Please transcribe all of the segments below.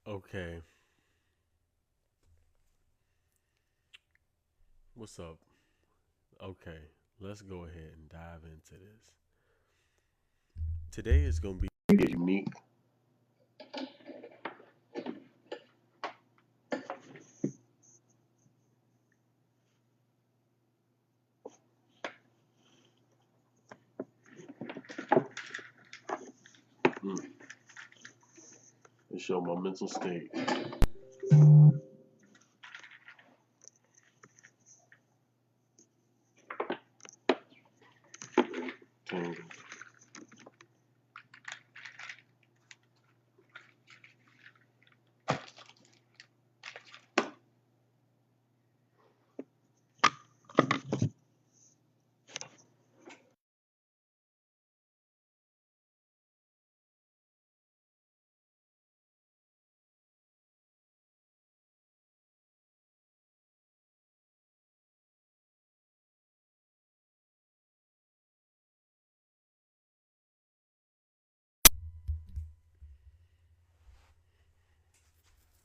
Okay, what's up? Okay, let's go ahead and dive into this. Today is going to be unique. Mm, to show my mental state. Tangled.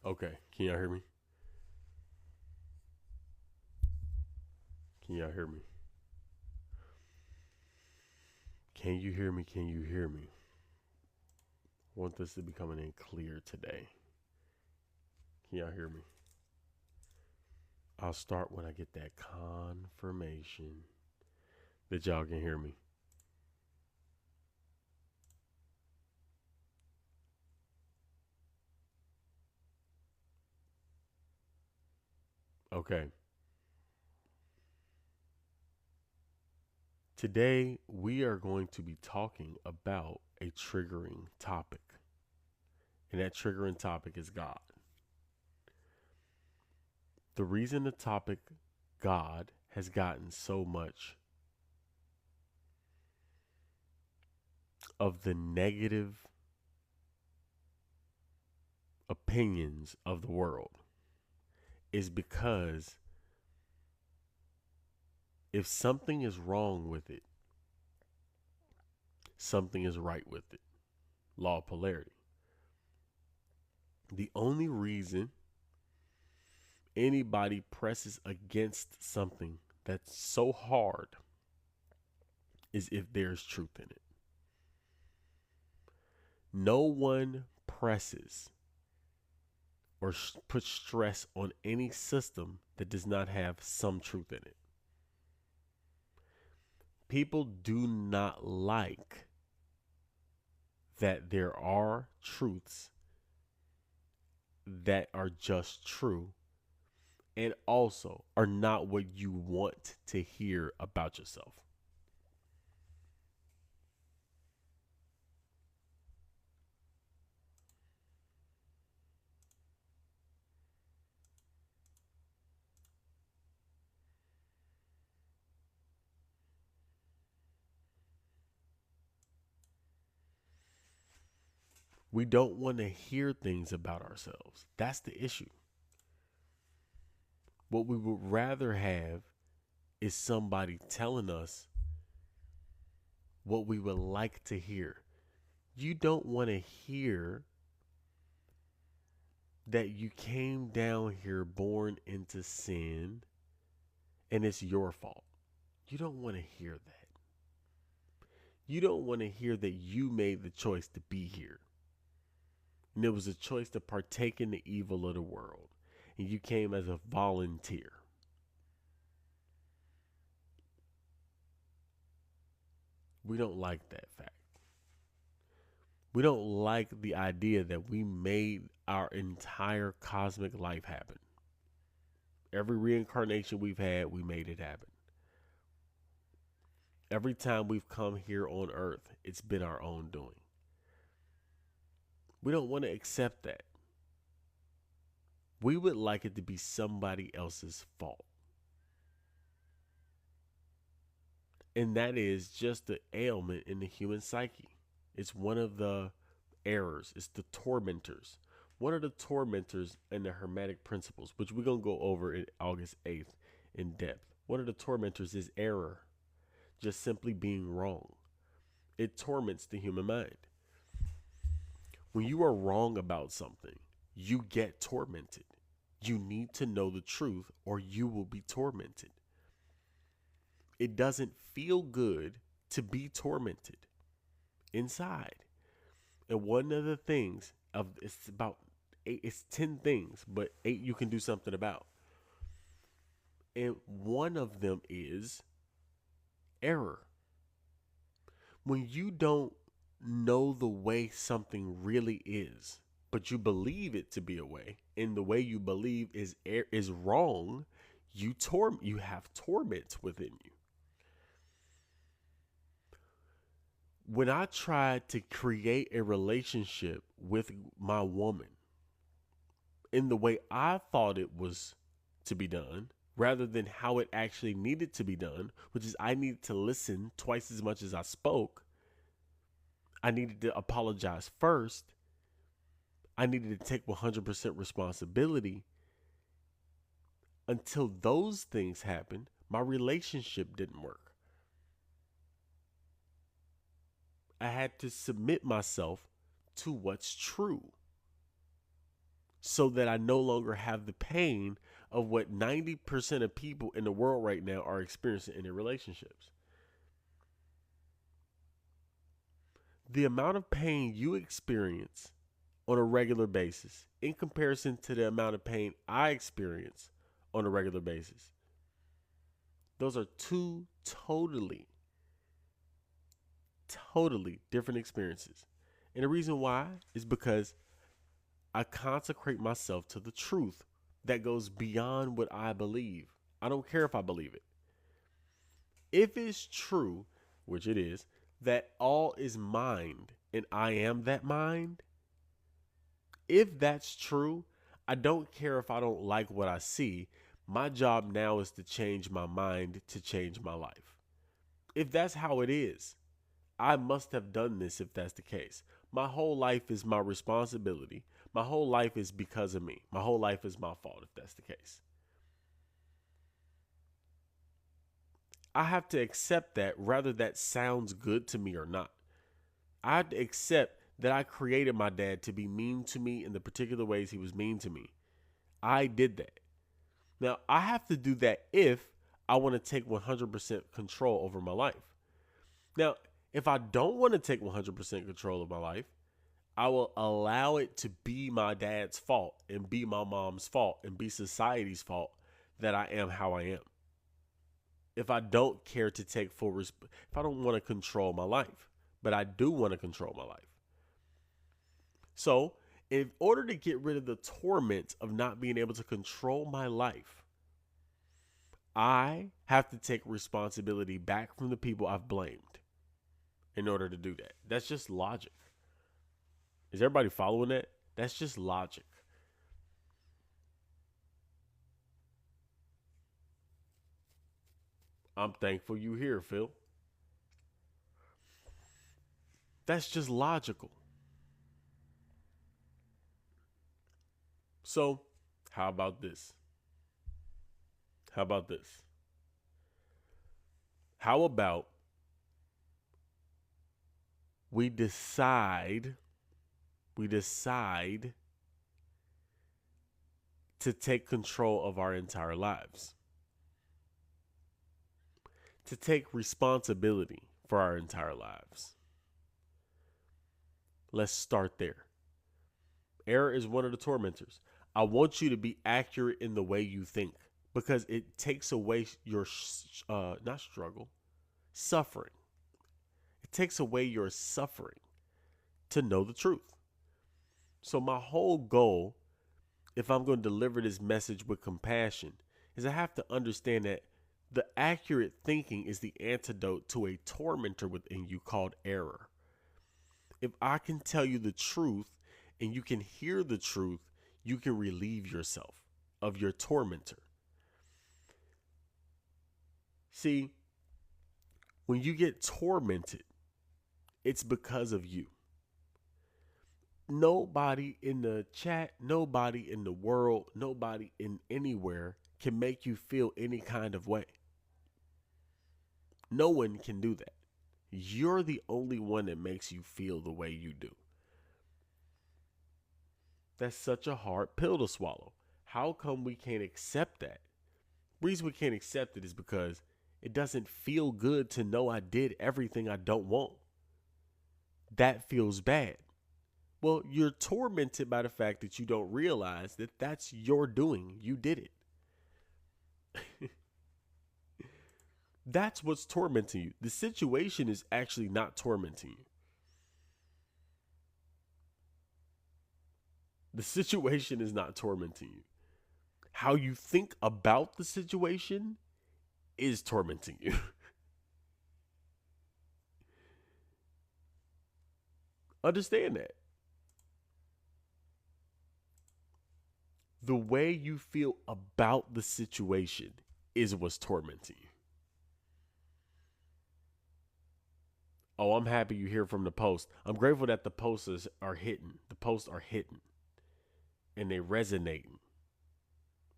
Okay, can y'all hear me? Can y'all hear me? Can you hear me? Can you hear me? I want this to be coming in clear today. Can y'all hear me? I'll start when I get that confirmation that y'all can hear me. Okay. Today, we are going to be talking about a triggering topic, and that triggering topic is God. The reason the topic God has gotten so much of the negative opinions of the world is because if something is wrong with it, something is right with it. Law of polarity. The only reason anybody presses against something that's so hard is if there's truth in it. No one presses or puts stress on any system that does not have some truth in it. People do not like that there are truths that are just true and also are not what you want to hear about yourself. We don't want to hear things about ourselves. That's the issue. What we would rather have is somebody telling us what we would like to hear. You don't want to hear that you came down here born into sin and it's your fault. You don't want to hear that. You don't want to hear that you made the choice to be here. And it was a choice to partake in the evil of the world. And you came as a volunteer. We don't like that fact. We don't like the idea that we made our entire cosmic life happen. Every reincarnation we've had, we made it happen. Every time we've come here on earth, it's been our own doing. We don't want to accept that. We would like it to be somebody else's fault. And that is just the ailment in the human psyche. It's one of the errors, it's the tormentors. One of the tormentors in the Hermetic principles, which we're going to go over in August 8th in depth. One of the tormentors is error, just simply being wrong. It torments the human mind. When you are wrong about something, you get tormented. You need to know the truth or you will be tormented. It doesn't feel good to be tormented inside. And one of the things it's about eight, it's 10 things, but 8 you can do something about. And one of them is error. When you don't know the way something really is, but you believe it to be a way, and the way you believe is wrong, you have torment within you. When I tried to create a relationship with my woman in the way I thought it was to be done, rather than how it actually needed to be done, which is I needed to listen twice as much as I spoke. I needed to apologize first. I needed to take 100% responsibility. Until those things happened, my relationship didn't work. I had to submit myself to what's true so that I no longer have the pain of what 90% of people in the world right now are experiencing in their relationships. The amount of pain you experience on a regular basis in comparison to the amount of pain I experience on a regular basis, those are two totally different experiences. And the reason why is because I consecrate myself to the truth that goes beyond what I believe. I don't care if I believe it. If it's true, which it is, that all is mind and I am that mind, if that's true, I don't care if I don't like what I see. My job now is to change my mind to change my life. If that's how it is, I must have done this if that's the case. My whole life is my responsibility. My whole life is because of me. My whole life is my fault if that's the case. I have to accept that whether that sounds good to me or not. I have to accept that I created my dad to be mean to me in the particular ways he was mean to me. I did that. Now, I have to do that if I want to take 100% control over my life. Now, if I don't want to take 100% control of my life, I will allow it to be my dad's fault and be my mom's fault and be society's fault that I am how I am. If I don't care to take if I don't want to control my life, but I do want to control my life. So, in order to get rid of the torment of not being able to control my life, I have to take responsibility back from the people I've blamed in order to do that. That's just logic. Is everybody following that? That's just logic. I'm thankful you here, Phil. That's just logical. So, how about this? How about this? How about we decide to take control of our entire lives, to take responsibility for our entire lives. Let's start there. Error is one of the tormentors. I want you to be accurate in the way you think because it takes away your suffering. It takes away your suffering to know the truth. So my whole goal, if I'm going to deliver this message with compassion, is I have to understand that the accurate thinking is the antidote to a tormentor within you called error. If I can tell you the truth and you can hear the truth, you can relieve yourself of your tormentor. See, when you get tormented, it's because of you. Nobody in the chat, nobody in the world, nobody in anywhere can make you feel any kind of way. No one can do that. You're the only one that makes you feel the way you do. That's such a hard pill to swallow. How come we can't accept that? The reason we can't accept it is because it doesn't feel good to know I did everything I don't want. That feels bad. Well, you're tormented by the fact that you don't realize that that's your doing. You did it. That's what's tormenting you. The situation is actually not tormenting you. The situation is not tormenting you. How you think about the situation is tormenting you. Understand that. The way you feel about the situation is what's tormenting you. Oh, I'm happy you hear from the post. I'm grateful that the posts are hitting. The posts are hitting and they resonating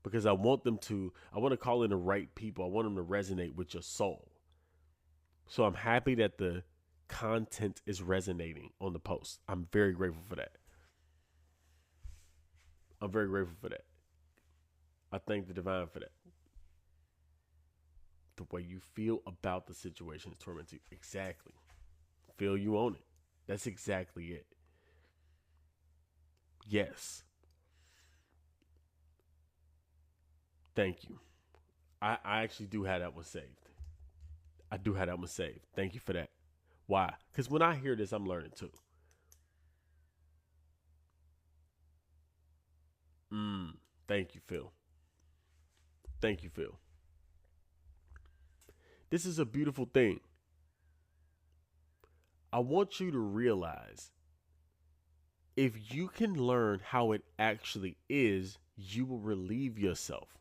because I want to call in the right people. I want them to resonate with your soul. So I'm happy that the content is resonating on the post. I'm very grateful for that. I'm very grateful for that. I thank the divine for that. The way you feel about the situation is tormenting you. Exactly. Feel you own it. That's exactly it. Yes. Thank you. I actually do have that one saved. I do have that one saved. Thank you for that. Why? Because when I hear this, I'm learning too. Thank you, Phil. Thank you, Phil. This is a beautiful thing. I want you to realize if you can learn how it actually is, you will relieve yourself.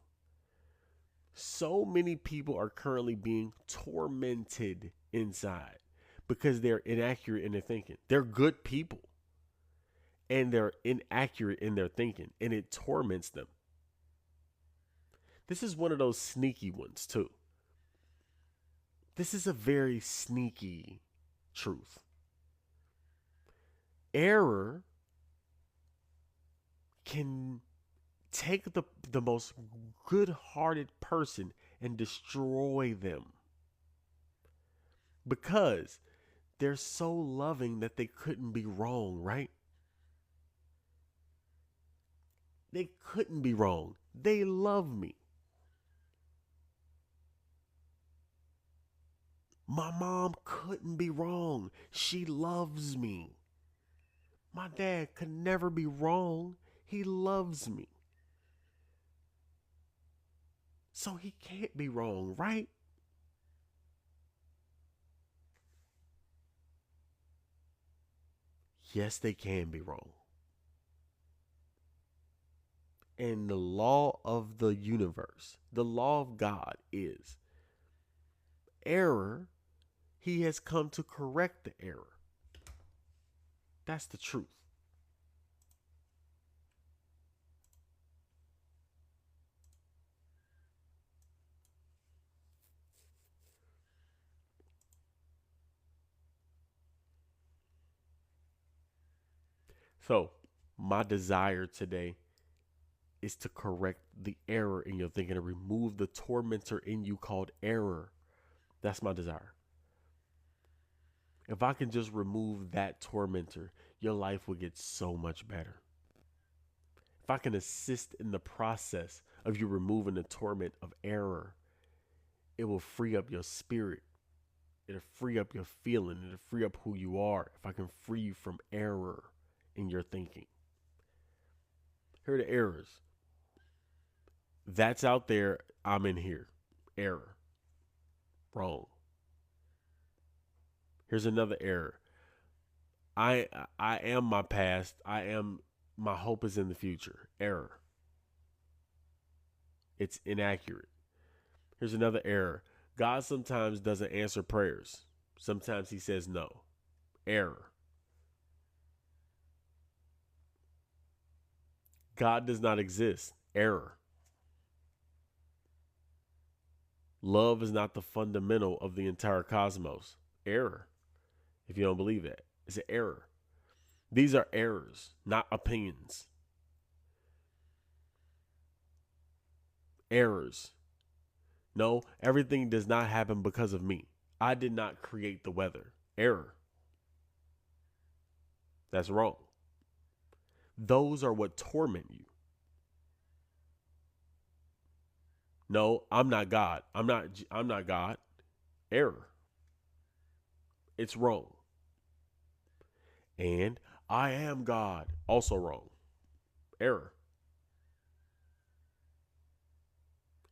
So many people are currently being tormented inside because they're inaccurate in their thinking. They're good people and they're inaccurate in their thinking, and it torments them. This is one of those sneaky ones, too. This is a very sneaky truth. Error can take the most good-hearted person and destroy them because they're so loving that they couldn't be wrong, right? They couldn't be wrong. They love me. My mom couldn't be wrong. She loves me. My dad could never be wrong. He loves me. So he can't be wrong, right? Yes, they can be wrong. And the law of the universe, the law of God is error. He has come to correct the error. That's the truth. So, my desire today is to correct the error in your thinking and remove the tormentor in you called error. That's my desire. If I can just remove that tormentor, your life will get so much better. If I can assist in the process of you removing the torment of error, it will free up your spirit. It'll free up your feeling. It'll free up who you are. If I can free you from error in your thinking. Here are the errors. That's out there. I'm in here. Error. Wrong. Here's another error. I I am my past. My hope is in the future. Error. It's inaccurate. Here's another error. God sometimes doesn't answer prayers. Sometimes he says no. Error. God does not exist. Error. Love is not the fundamental of the entire cosmos. Error. If you don't believe that, it's an error. These are errors, not opinions. Errors. No, everything does not happen because of me. I did not create the weather. Error. That's wrong. Those are what torment you. No, I'm not God. I'm not God. Error. It's wrong. And I am God. Also wrong. Error.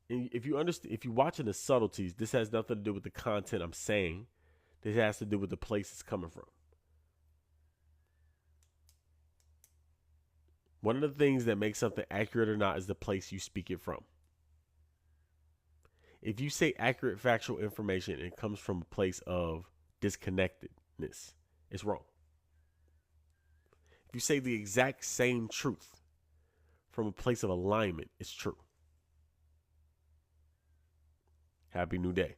And if you understand, if you're watching the subtleties, this has nothing to do with the content I'm saying. This has to do with the place it's coming from. One of the things that makes something accurate or not is the place you speak it from. If you say accurate factual information and it comes from a place of disconnectedness, it's wrong. If you say the exact same truth from a place of alignment, it's true. Happy New Day.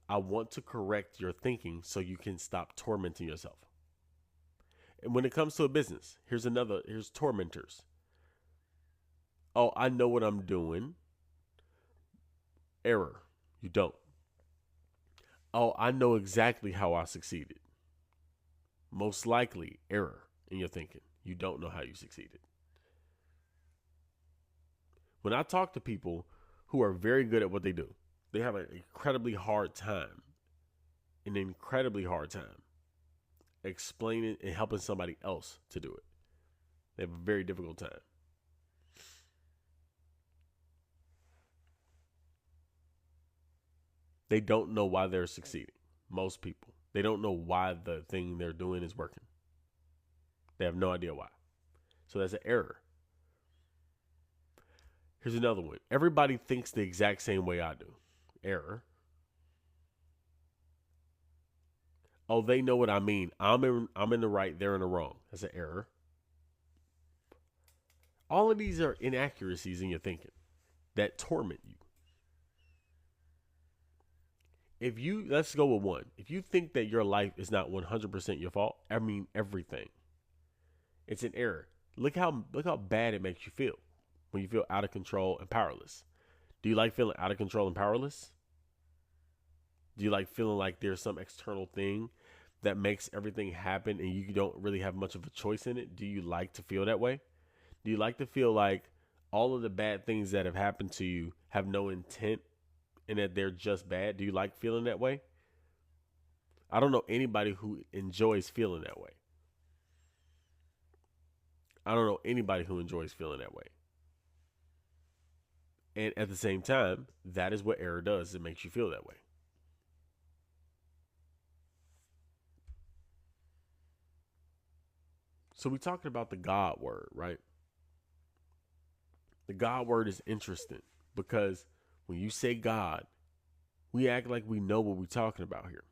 I want to correct your thinking so you can stop tormenting yourself. And when it comes to a business, here's tormentors. Oh, I know what I'm doing. Error. You don't. Oh, I know exactly how I succeeded. Most likely, error in your thinking. You don't know how you succeeded. When I talk to people who are very good at what they do, they have an incredibly hard time explaining and helping somebody else to do it. They have a very difficult time. They don't know why they're succeeding. Most people. They don't know why the thing they're doing is working. They have no idea why. So that's an error. Here's another one. Everybody thinks the exact same way I do. Error. Oh, they know what I mean. I'm in the right, they're in the wrong. That's an error. All of these are inaccuracies in your thinking that torment you. Let's go with one. If you think that your life is not 100% your fault, I mean everything, it's an error. Look how bad it makes you feel when you feel out of control and powerless. Do you like feeling out of control and powerless? Do you like feeling like there's some external thing that makes everything happen and you don't really have much of a choice in it? Do you like to feel that way? Do you like to feel like all of the bad things that have happened to you have no intent and that they're just bad? Do you like feeling that way? I don't know anybody who enjoys feeling that way. I don't know anybody who enjoys feeling that way. And at the same time, that is what error does. It makes you feel that way. So we're talking about the God word, right? The God word is interesting because when you say God, we act like we know what we're talking about here.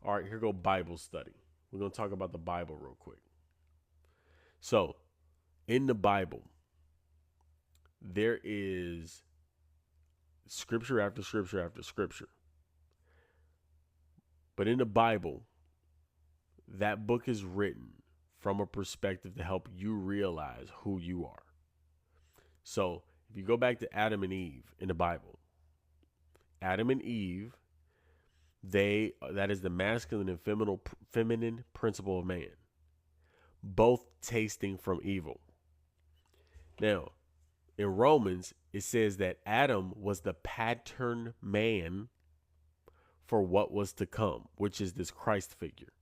All right, here go Bible study. We're going to talk about the Bible real quick. So, in the Bible, there is scripture after scripture after scripture. But in the Bible, that book is written from a perspective to help you realize who you are. So, if you go back to Adam and Eve in the Bible, Adam and Eve, that is the masculine and feminine principle of man, both tasting from evil. Now, in Romans, it says that Adam was the pattern man for what was to come, which is this Christ figure.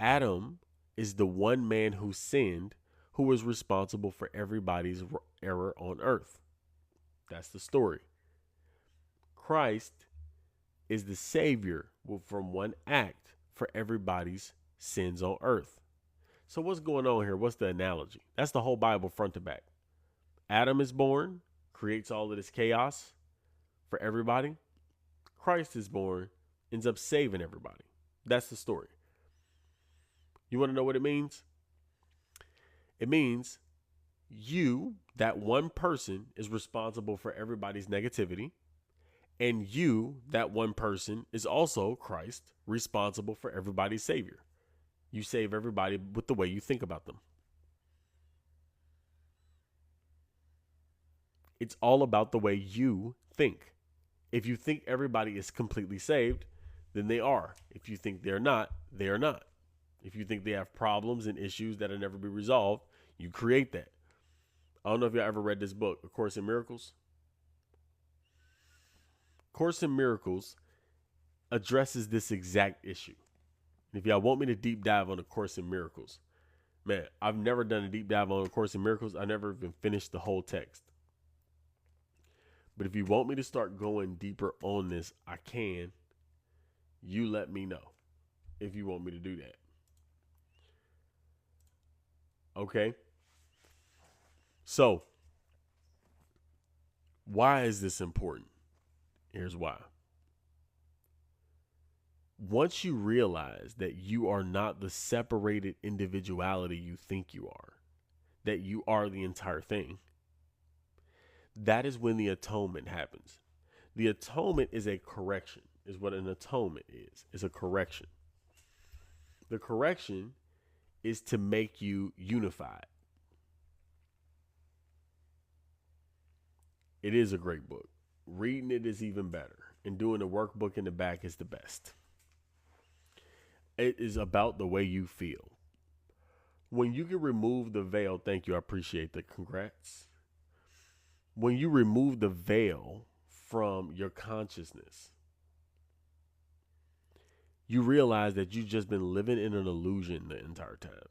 Adam is the one man who sinned, who was responsible for everybody's error on earth. That's the story. Christ is the savior from one act for everybody's sins on earth. So what's going on here? What's the analogy? That's the whole Bible front to back. Adam is born, creates all of this chaos for everybody. Christ is born, ends up saving everybody. That's the story. You want to know what it means? It means you, that one person, is responsible for everybody's negativity. And you, that one person, is also Christ, responsible for everybody's savior. You save everybody with the way you think about them. It's all about the way you think. If you think everybody is completely saved, then they are. If you think they're not, they are not. If you think they have problems and issues that'll never be resolved, you create that. I don't know if y'all ever read this book, A Course in Miracles. Course in Miracles addresses this exact issue. And if y'all want me to deep dive on A Course in Miracles, man, I've never done a deep dive on A Course in Miracles. I never even finished the whole text. But if you want me to start going deeper on this, I can. You let me know if you want me to do that. Okay? So, why is this important? Here's why. Once you realize that you are not the separated individuality you think you are, that you are the entire thing, that is when the atonement happens. The atonement is a correction, is what an atonement is. It's a correction. The correction is to make you unified. It is a great book. Reading it is even better. And doing a workbook in the back is the best. It is about the way you feel. When you can remove the veil, thank you, I appreciate the congrats. When you remove the veil from your consciousness, you realize that you've just been living in an illusion the entire time.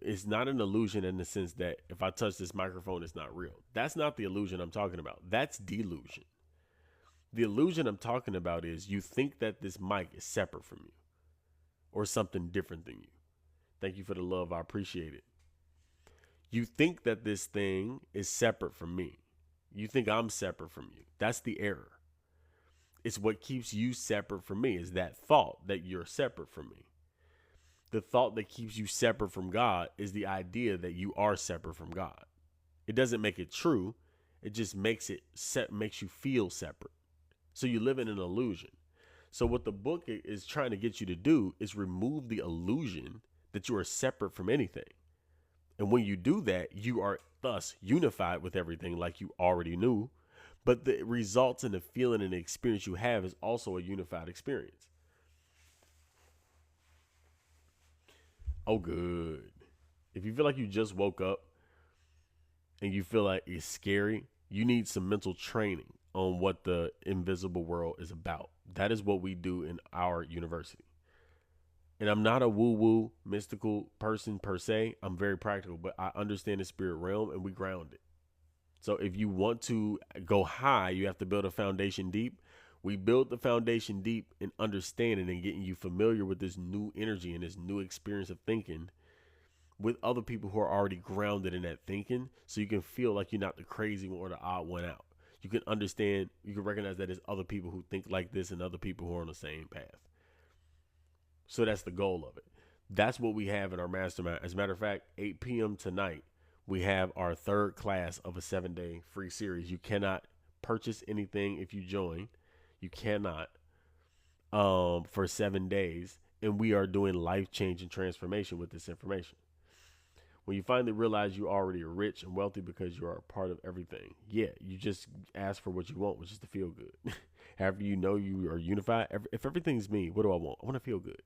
It's not an illusion in the sense that if I touch this microphone, it's not real. That's not the illusion I'm talking about. That's delusion. The illusion I'm talking about is you think that this mic is separate from you or something different than you. Thank you for the love. I appreciate it. You think that this thing is separate from me. You think I'm separate from you. That's the error. It's what keeps you separate from me is that thought that you're separate from me. The thought that keeps you separate from God is the idea that you are separate from God. It doesn't make it true. It just makes you feel separate. So you live in an illusion. So what the book is trying to get you to do is remove the illusion that you are separate from anything. And when you do that, you are thus unified with everything like you already knew. But the results and the feeling and the experience you have is also a unified experience. Oh, good. If you feel like you just woke up and you feel like it's scary, you need some mental training on what the invisible world is about. That is what we do in our university. And I'm not a woo-woo mystical person per se. I'm very practical, but I understand the spirit realm and we ground it. So if you want to go high, you have to build a foundation deep. We build the foundation deep in understanding and getting you familiar with this new energy and this new experience of thinking with other people who are already grounded in that thinking, so you can feel like you're not the crazy one or the odd one out. You can understand, you can recognize that there's other people who think like this and other people who are on the same path. So that's the goal of it. That's what we have in our mastermind. As a matter of fact, 8 p.m. tonight, we have our third class of a 7-day free series. You cannot purchase anything if you join. You cannot for 7 days. And we are doing life-changing transformation with this information. When you finally realize you already are rich and wealthy because you are a part of everything, yeah, you just ask for what you want, which is to feel good. After you know you are unified, if everything's me, what do I want? I want to feel good.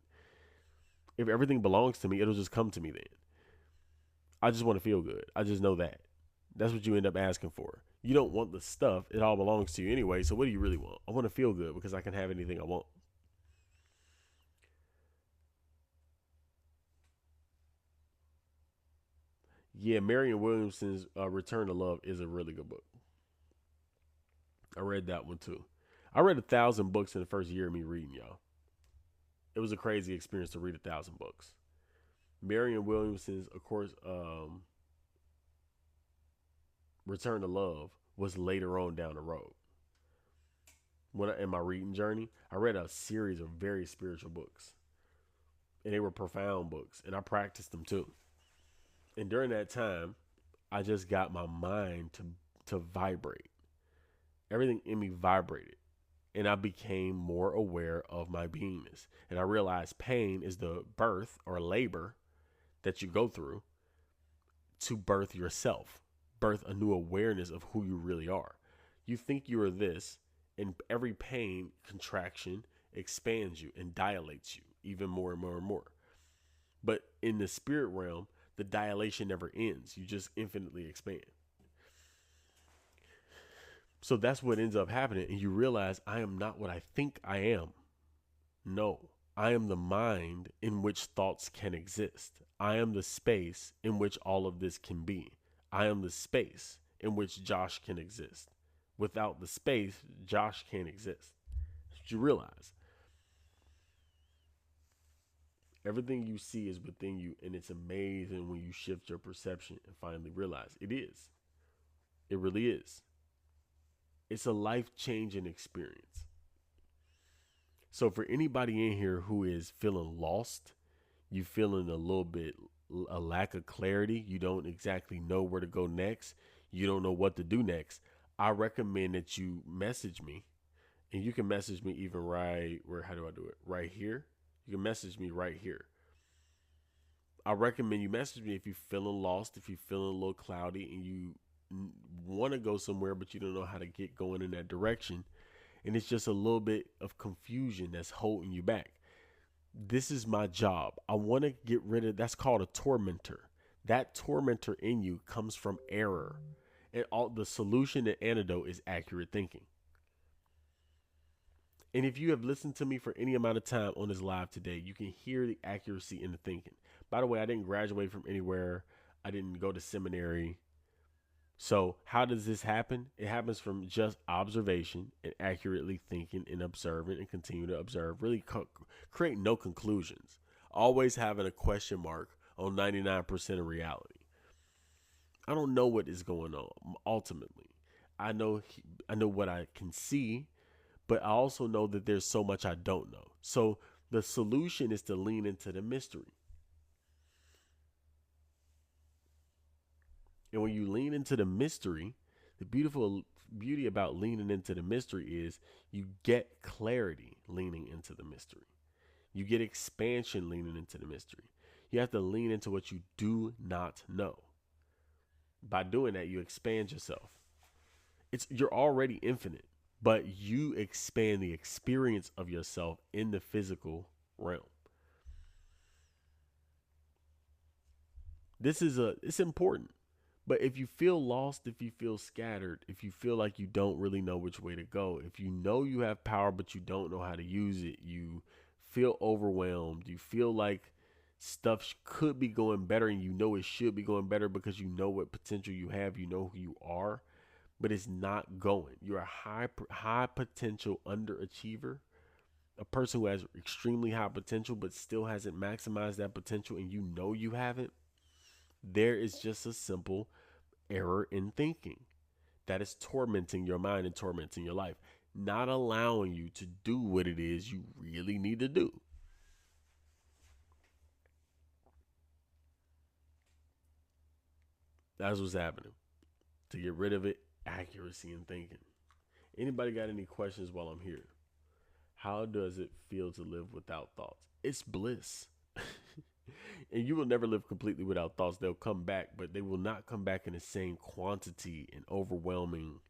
If everything belongs to me, it'll just come to me then. I just want to feel good. I just know that. That's what you end up asking for. You don't want the stuff. It all belongs to you anyway. So what do you really want? I want to feel good because I can have anything I want. Yeah, Marianne Williamson's Return to Love is a really good book. I read that one too. I read 1,000 books in the first year of me reading, y'all. It was a crazy experience to read 1,000 books. Marianne Williamson's, of course, Return to Love was later on down the road. In my reading journey, I read a series of very spiritual books, and they were profound books, and I practiced them too. And during that time, I just got my mind to vibrate. Everything in me vibrated. and I became more aware of my beingness. And I realized pain is the birth or labor that you go through to birth yourself, birth a new awareness of who you really are. You think you are this, and every pain contraction expands you and dilates you even more and more and more. But in the spirit realm, the dilation never ends. You just infinitely expand. So that's what ends up happening. And you realize I am not what I think I am. No, I am the mind in which thoughts can exist. I am the space in which all of this can be. I am the space in which Josh can exist. Without the space, Josh can't exist. Did you realize? Everything you see is within you, and it's amazing when you shift your perception and finally realize it is. It really is. It's a life changing experience. So, for anybody in here who is feeling lost, you feeling a little bit a lack of clarity, you don't exactly know where to go next, you don't know what to do next, I recommend that you message me. And you can message me even right where, how do I do it? Right here. You can message me right here. I recommend you message me if you're feeling lost, if you're feeling a little cloudy and you want to go somewhere, but you don't know how to get going in that direction. And it's just a little bit of confusion that's holding you back. This is my job. I want to get rid of that's called a tormentor. That tormentor in you comes from error. And all the solution and antidote is accurate thinking. And if you have listened to me for any amount of time on this live today, you can hear the accuracy in the thinking. By the way, I didn't graduate from anywhere. I didn't go to seminary. So how does this happen? It happens from just observation and accurately thinking and observing and continue to observe. Really create no conclusions. Always having a question mark on 99% of reality. I don't know what is going on ultimately. I know what I can see, but I also know that there's so much I don't know. So the solution is to lean into the mystery. And when you lean into the mystery, the beautiful beauty about leaning into the mystery is you get clarity leaning into the mystery. You get expansion leaning into the mystery. You have to lean into what you do not know. By doing that, you expand yourself. You're already infinite, but you expand the experience of yourself in the physical realm. It's important. But if you feel lost, if you feel scattered, if you feel like you don't really know which way to go, if you know you have power but you don't know how to use it, you feel overwhelmed, you feel like stuff could be going better and you know it should be going better because you know what potential you have, you know who you are, but it's not going. You're a high potential underachiever, a person who has extremely high potential but still hasn't maximized that potential and you know you haven't. There is just a simple error in thinking that is tormenting your mind and tormenting your life, not allowing you to do what it is you really need to do. That's what's happening. To get rid of it, accuracy in thinking. Anybody got any questions while I'm here? How does it feel to live without thoughts? It's bliss. And you will never live completely without thoughts. They'll come back, but they will not come back in the same quantity and overwhelming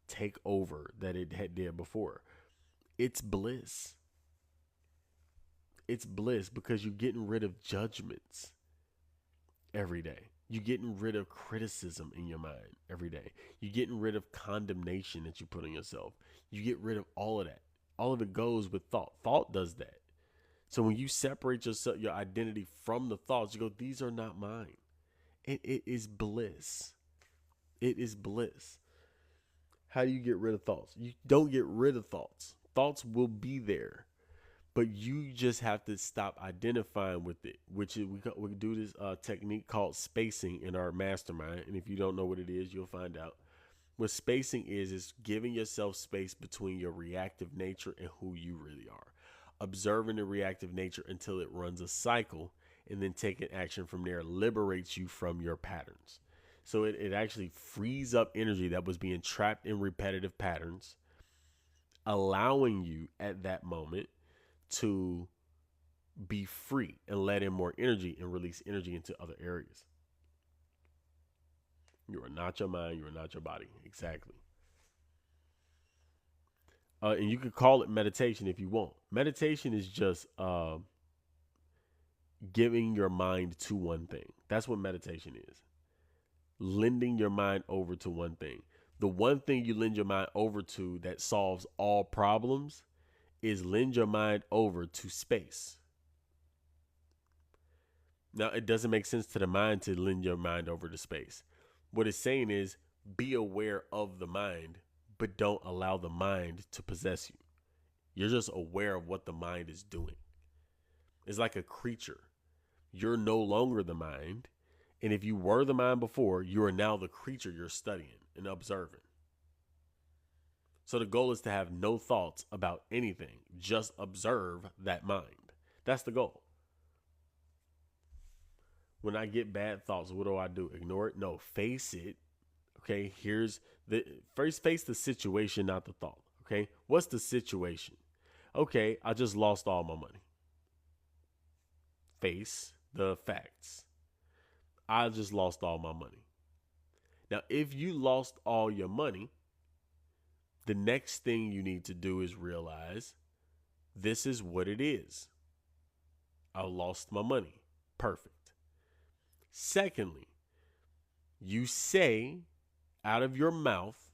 takeover that it had did before. It's bliss. It's bliss because you're getting rid of judgments every day. You're getting rid of criticism in your mind every day. You're getting rid of condemnation that you put on yourself. You get rid of all of that. All of it goes with thought. Thought does that. So when you separate yourself, your identity from the thoughts, you go, these are not mine. And it is bliss. It is bliss. How do you get rid of thoughts? You don't get rid of thoughts. Thoughts will be there. But you just have to stop identifying with it, which is we do this technique called spacing in our mastermind. And if you don't know what it is, you'll find out. What spacing is giving yourself space between your reactive nature and who you really are. Observing the reactive nature until it runs a cycle and then taking action from there liberates you from your patterns. So it actually frees up energy that was being trapped in repetitive patterns, allowing you at that moment to be free and let in more energy and release energy into other areas. You are not your mind. You are not your body. Exactly. And you could call it meditation if you want. Meditation is just giving your mind to one thing. That's what meditation is. Lending your mind over to one thing. The one thing you lend your mind over to that solves all problems is lend your mind over to space. Now, it doesn't make sense to the mind to lend your mind over to space. What it's saying is be aware of the mind, but don't allow the mind to possess you. You're just aware of what the mind is doing. It's like a creature. You're no longer the mind. And if you were the mind before, you are now the creature you're studying and observing. So the goal is to have no thoughts about anything. Just observe that mind. That's the goal. When I get bad thoughts, what do? Ignore it? No, face it. Okay, here's the first, face the situation, not the thought. Okay, what's the situation? Okay, I just lost all my money. Face the facts. I just lost all my money. Now, if you lost all your money, the next thing you need to do is realize this is what it is. I lost my money. Perfect. Secondly, you say out of your mouth,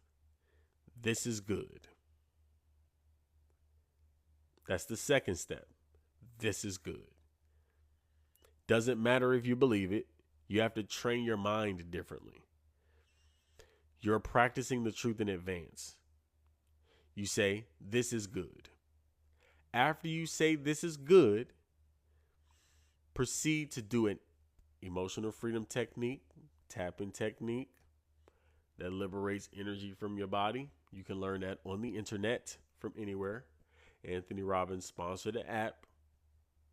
this is good. That's the second step. This is good. Doesn't matter if you believe it. You have to train your mind differently. You're practicing the truth in advance. You say, this is good. After you say this is good, proceed to do an emotional freedom technique, tapping technique that liberates energy from your body. You can learn that on the internet from anywhere. Anthony Robbins sponsored an app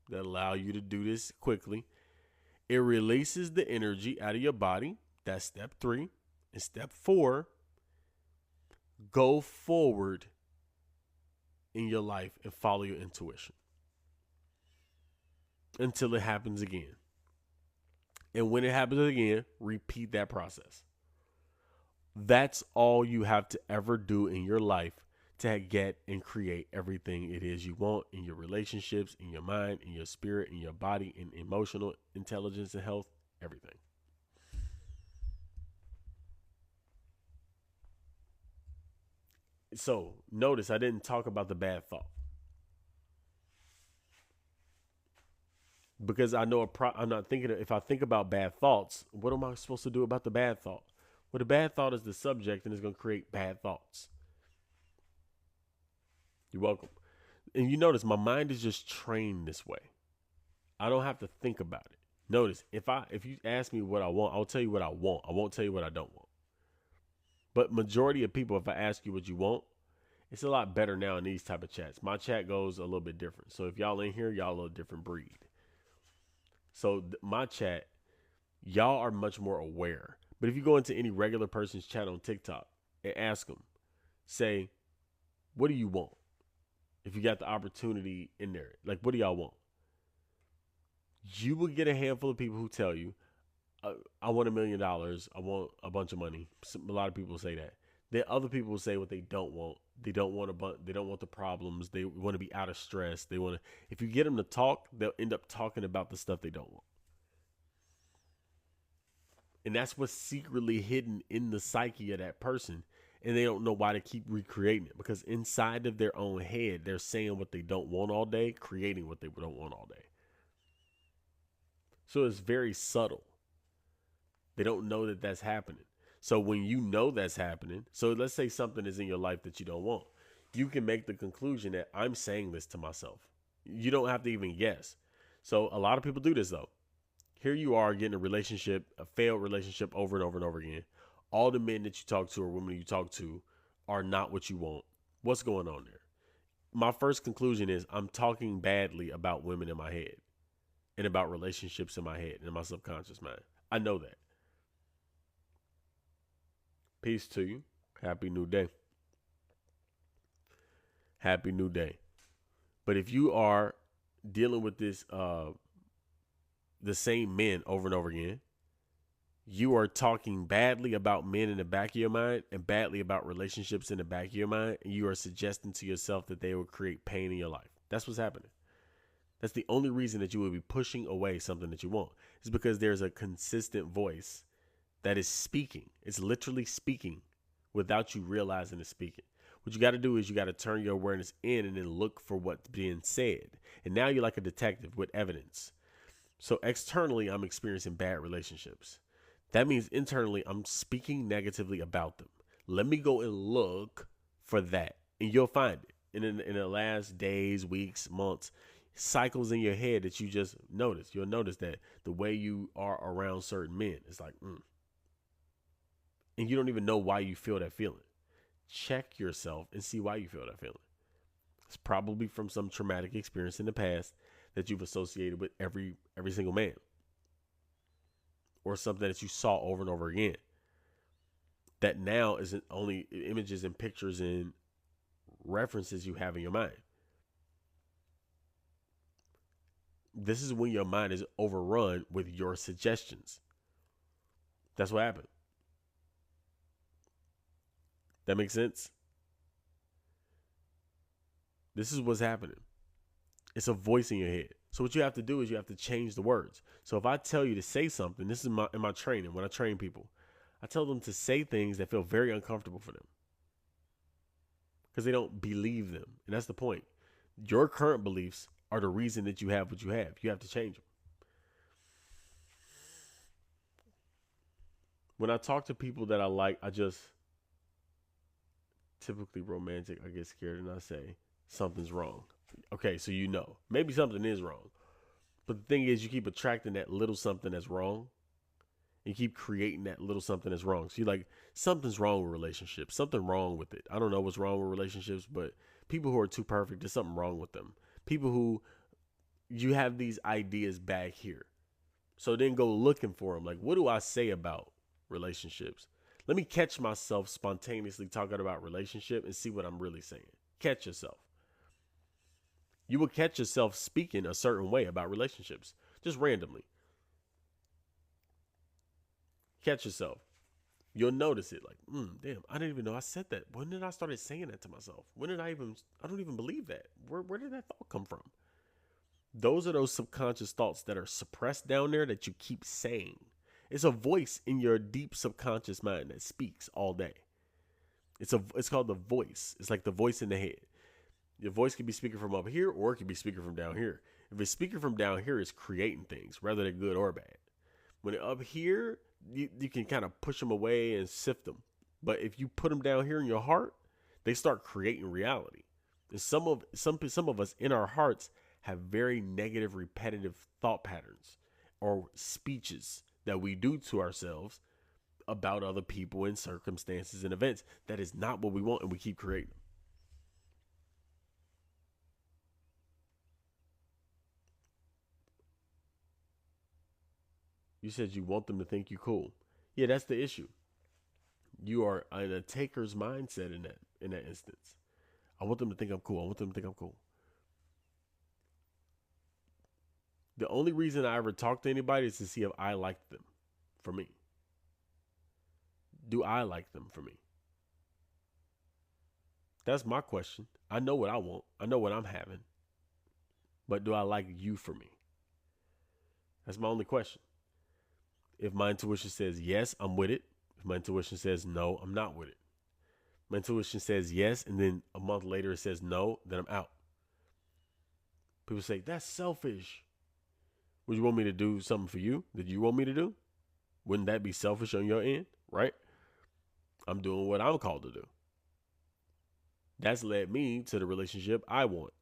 that allow you to do this quickly. It releases the energy out of your body. That's step 3. And step 4, go forward in your life and follow your intuition until it happens again. And when it happens again, repeat that process. That's all you have to ever do in your life to get and create everything it is you want in your relationships, in your mind, in your spirit, in your body, in emotional intelligence and health, everything. So notice I didn't talk about the bad thought. Because I know I'm not thinking if I think about bad thoughts, what am I supposed to do about the bad thought? Well, the bad thought is the subject and it's going to create bad thoughts. You're welcome. And you notice my mind is just trained this way. I don't have to think about it. Notice if you ask me what I want, I'll tell you what I want. I won't tell you what I don't want. But majority of people, if I ask you what you want, it's a lot better now in these type of chats. My chat goes a little bit different. So if y'all in here, y'all a little different breed. So my chat, y'all are much more aware. But if you go into any regular person's chat on TikTok and ask them, say, what do you want? If you got the opportunity in there, like, what do y'all want? You will get a handful of people who tell you, I want $1 million. I want a bunch of money. A lot of people say that. Then other people will say what they don't want. They don't want they don't want the problems. They want to be out of stress. They want to. If you get them to talk, they'll end up talking about the stuff they don't want. And that's what's secretly hidden in the psyche of that person. And they don't know why to keep recreating it. Because inside of their own head, they're saying what they don't want all day, creating what they don't want all day. So it's very subtle. They don't know that that's happening. So when you know that's happening, so let's say something is in your life that you don't want. You can make the conclusion that I'm saying this to myself. You don't have to even guess. So a lot of people do this though. Here you are getting a relationship, a failed relationship over and over and over again. All the men that you talk to or women you talk to are not what you want. What's going on there? My first conclusion is I'm talking badly about women in my head and about relationships in my head and in my subconscious mind. I know that. Peace to you. Happy new day. Happy new day. But if you are dealing with this, the same men over and over again, you are talking badly about men in the back of your mind and badly about relationships in the back of your mind, and you are suggesting to yourself that they will create pain in your life. That's what's happening. That's the only reason that you will be pushing away something that you want, is because there's a consistent voice that is speaking. It's literally speaking without you realizing it's speaking. What you got to do is you got to turn your awareness in and then look for what's being said. And now you're like a detective with evidence. So externally, I'm experiencing bad relationships. That means internally, I'm speaking negatively about them. Let me go and look for that, and you'll find it. And in the last days, weeks, months, cycles in your head that you just notice. You'll notice that the way you are around certain men, it's like, and you don't even know why you feel that feeling. Check yourself and see why you feel that feeling. It's probably from some traumatic experience in the past that you've associated with every single man, or something that you saw over and over again that now isn't only images and pictures and references you have in your mind. This is when your mind is overrun with your suggestions. That's what happened. That makes sense? This is what's happening. It's a voice in your head. So what you have to do is you have to change the words. So if I tell you to say something, this is in my training, when I train people, I tell them to say things that feel very uncomfortable for them because they don't believe them. And that's the point. Your current beliefs are the reason that you have what you have. You have to change them. When I talk to people that I like, I just typically romantic. I get scared and I say something's wrong. Okay, so maybe something is wrong. But the thing is, you keep attracting that little something that's wrong. You keep creating that little something that's wrong. So you're like, something's wrong with relationships. Something wrong with it. I don't know what's wrong with relationships, but people who are too perfect, there's something wrong with them. People who, you have these ideas back here. So then go looking for them. Like, what do I say about relationships? Let me catch myself spontaneously talking about relationship and see what I'm really saying. Catch yourself. You will catch yourself speaking a certain way about relationships, just randomly. Catch yourself. You'll notice it like, damn, I didn't even know I said that. When did I started saying that to myself? I don't even believe that. Where did that thought come from? Those are those subconscious thoughts that are suppressed down there that you keep saying. It's a voice in your deep subconscious mind that speaks all day. It's called the voice. It's like the voice in the head. Your voice can be speaking from up here, or it can be speaking from down here. If it's speaking from down here, it's creating things, whether they're good or bad. When they're up here, you can kind of push them away and sift them. But if you put them down here in your heart, they start creating reality. And some of us in our hearts have very negative, repetitive thought patterns or speeches that we do to ourselves about other people and circumstances and events. That is not what we want, and we keep creating them. You said you want them to think you cool. Yeah, that's the issue. You are in a taker's mindset in that instance. I want them to think I'm cool. I want them to think I'm cool. The only reason I ever talk to anybody is to see if I like them for me. Do I like them for me? That's my question. I know what I want. I know what I'm having. But do I like you for me? That's my only question. If my intuition says yes, I'm with it. If my intuition says no, I'm not with it. My intuition says yes, and then a month later it says no, then I'm out. People say, that's selfish. Would you want me to do something for you that you want me to do? Wouldn't that be selfish on your end, right? I'm doing what I'm called to do. That's led me to the relationship I want.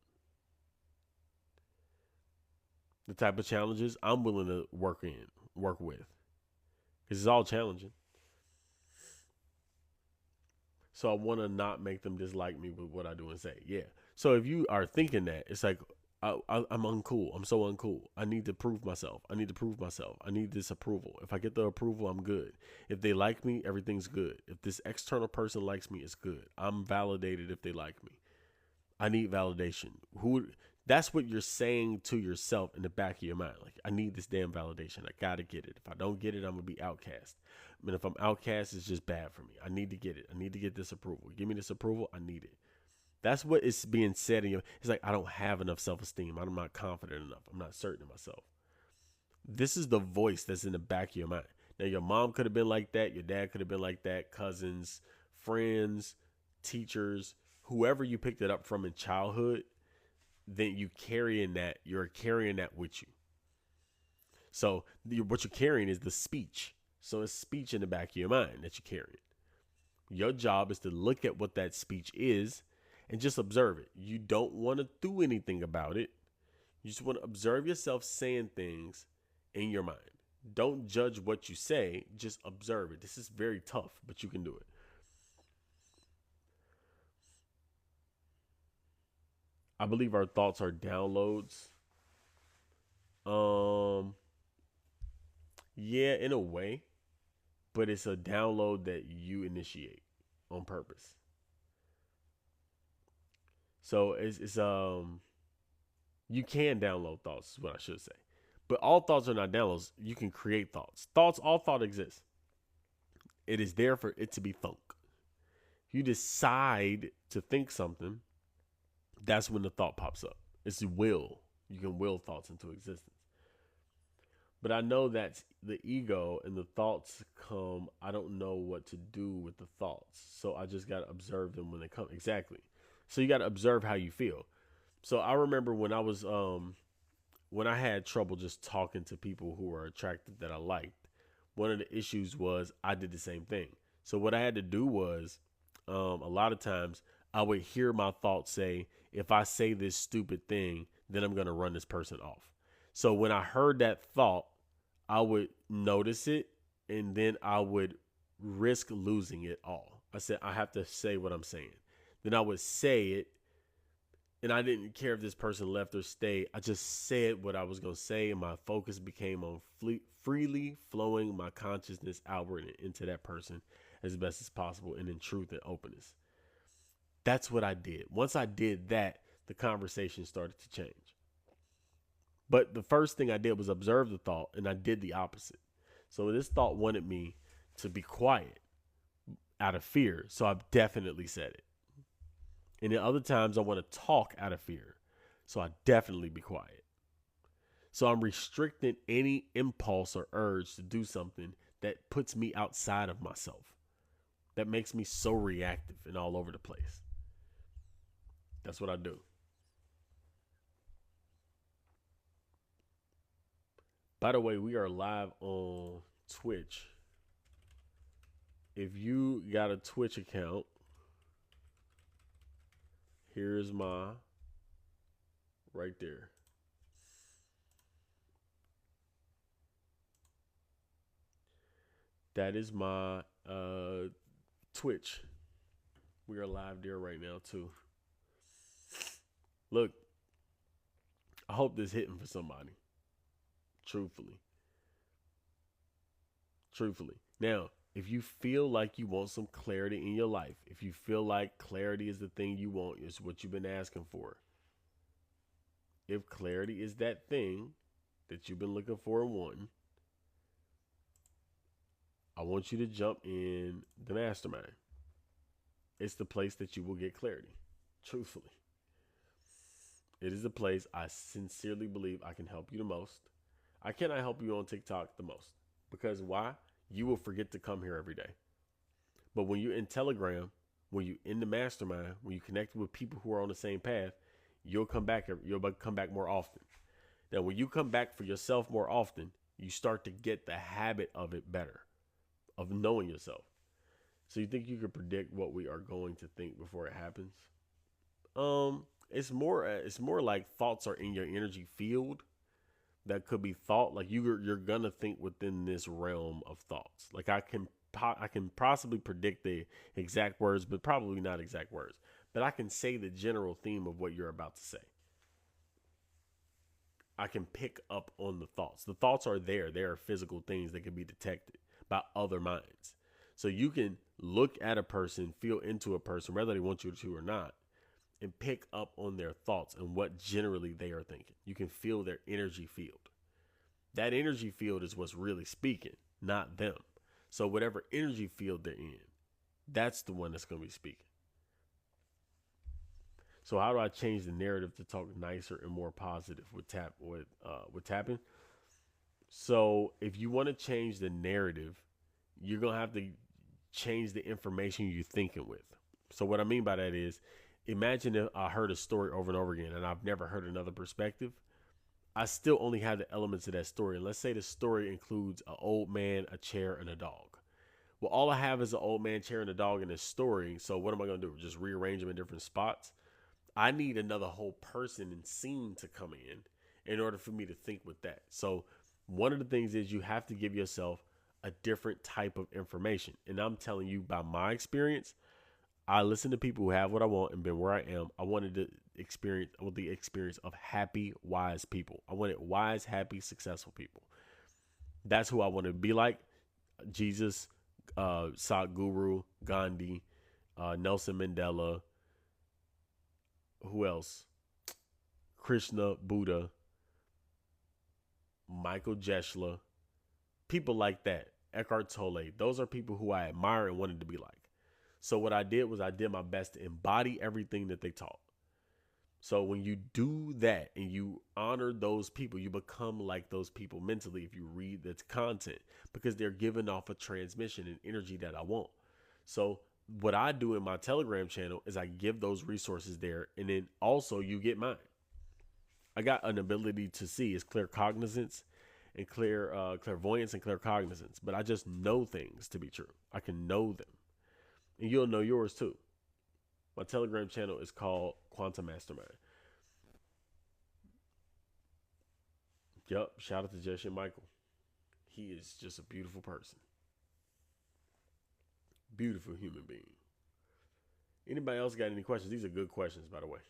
The type of challenges I'm willing to work with. Because it's all challenging. So I want to not make them dislike me with what I do and say. Yeah. So if you are thinking that, it's like, I'm uncool. I'm so uncool. I need to prove myself. I need this approval. If I get the approval, I'm good. If they like me, everything's good. If this external person likes me, it's good. I'm validated if they like me. I need validation. That's what you're saying to yourself in the back of your mind. Like, I need this damn validation. I gotta get it. If I don't get it, I'm gonna be outcast. I mean, if I'm outcast, it's just bad for me. I need to get it. I need to get this approval. Give me this approval. I need it. That's what is being said in you. It's like, I don't have enough self-esteem. I'm not confident enough. I'm not certain of myself. This is the voice that's in the back of your mind. Now, your mom could have been like that. Your dad could have been like that. Cousins, friends, teachers, whoever you picked it up from in childhood, then you're carrying that with you. So what you're carrying is the speech. So it's speech in the back of your mind that you're carrying. Your job is to look at what that speech is and just observe it. You don't want to do anything about it. You just want to observe yourself saying things in your mind. Don't judge what you say, just observe it. This is very tough, but you can do it. I believe our thoughts are downloads. Um, yeah, in a way, but it's a download that you initiate on purpose. So it's you can download thoughts, is what I should say. But all thoughts are not downloads. You can create thoughts. All thought exists. It is there for it to be thunk. If you decide to think something, that's when the thought pops up. It's will. You can will thoughts into existence. But I know that the ego and the thoughts come, I don't know what to do with the thoughts. So I just got to observe them when they come. Exactly. So you got to observe how you feel. So I remember when I had trouble just talking to people who were attractive that I liked, one of the issues was I did the same thing. So what I had to do was, a lot of times I would hear my thoughts say, if I say this stupid thing, then I'm going to run this person off. So when I heard that thought, I would notice it and then I would risk losing it all. I said, I have to say what I'm saying. Then I would say it, and I didn't care if this person left or stayed. I just said what I was going to say, and my focus became on freely flowing my consciousness outward and into that person as best as possible, and in truth and openness. That's what I did. Once I did that, the conversation started to change. But the first thing I did was observe the thought, and I did the opposite. So this thought wanted me to be quiet out of fear, so I definitely said it. And then other times I want to talk out of fear, so I definitely be quiet. So I'm restricting any impulse or urge to do something that puts me outside of myself, that makes me so reactive and all over the place. That's what I do. By the way, we are live on Twitch. If you got a Twitch account, here's my right there. That is my Twitch. We are live there right now too. Look, I hope this hitting for somebody. Truthfully. Now, if you feel like you want some clarity in your life, if you feel like clarity is the thing you want, it's what you've been asking for. If clarity is that thing that you've been looking for and wanting, I want you to jump in the mastermind. It's the place that you will get clarity. Truthfully. It is a place I sincerely believe I can help you the most. I cannot help you on TikTok the most. Because why? You will forget to come here every day. But when you're in Telegram, when you're in the mastermind, when you connect with people who are on the same path, you'll come back more often. Now, when you come back for yourself more often, you start to get the habit of it better, of knowing yourself. So you think you could predict what we are going to think before it happens? It's more like thoughts are in your energy field. That could be thought, like you're gonna think within this realm of thoughts. Like I can possibly predict the exact words, but probably not exact words. But I can say the general theme of what you're about to say. I can pick up on the thoughts. The thoughts are there. They are physical things that can be detected by other minds. So you can look at a person, feel into a person, whether they want you to or not, and pick up on their thoughts and what generally they are thinking. You can feel their energy field. That energy field is what's really speaking, not them. So whatever energy field they're in, that's the one that's going to be speaking. So how do I change the narrative to talk nicer and more positive with tapping? So if you want to change the narrative, you're gonna have to change the information you're thinking with. So what I mean by that is, imagine if I heard a story over and over again, and I've never heard another perspective. I still only have the elements of that story. And let's say the story includes an old man, a chair, and a dog. Well, all I have is an old man, chair, and a dog in this story. So what am I gonna do? Just rearrange them in different spots? I need another whole person and scene to come in order for me to think with that. So one of the things is you have to give yourself a different type of information. And I'm telling you by my experience, I listen to people who have what I want and been where I am. I wanted the experience of happy, wise people. I wanted wise, happy, successful people. That's who I want to be like. Jesus, Sadhguru, Gandhi, Nelson Mandela. Who else? Krishna, Buddha, Michael Jesler, people like that. Eckhart Tolle. Those are people who I admire and wanted to be like. So what I did was I did my best to embody everything that they taught. So when you do that and you honor those people, you become like those people mentally if you read that content, because they're giving off a transmission and energy that I want. So what I do in my Telegram channel is I give those resources there, and then also you get mine. I got an ability to see. It's claircognizance and clairvoyance and claircognizance, but I just know things to be true. I can know them, and you'll know yours too. My Telegram channel is called Quantum Mastermind. Yup, shout out to Jesse Michael. He is just a beautiful person. Beautiful human being. Anybody else got any questions? These are good questions, by the way.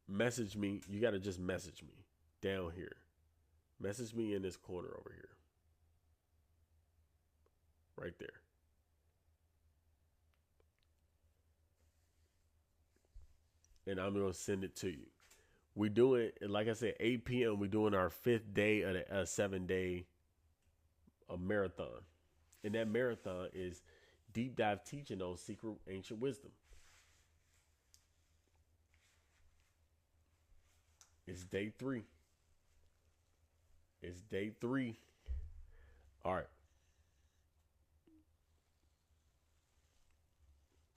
Message me. You got to just message me down here. Message me in this corner over here. Right there. And I'm going to send it to you. We're doing, like I said, 8 p.m. We're doing our 5th day of a 7-day marathon. And that marathon is deep dive teaching on secret ancient wisdom. It's day 3. It's day 3. All right.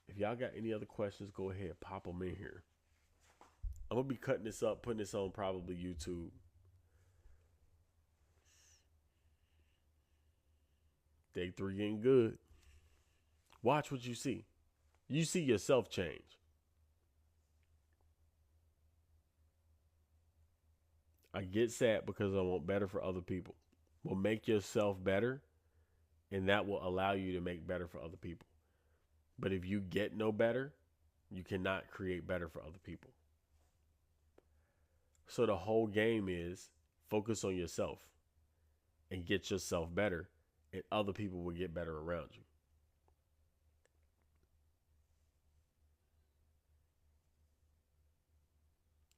If y'all got any other questions, go ahead, pop them in here. I'm going to be cutting this up, putting this on probably YouTube. Day 3 getting good. Watch what you see. You see yourself change. I get sad because I want better for other people. Well, make yourself better, and that will allow you to make better for other people. But if you get no better, you cannot create better for other people. So the whole game is focus on yourself and get yourself better, and other people will get better around you.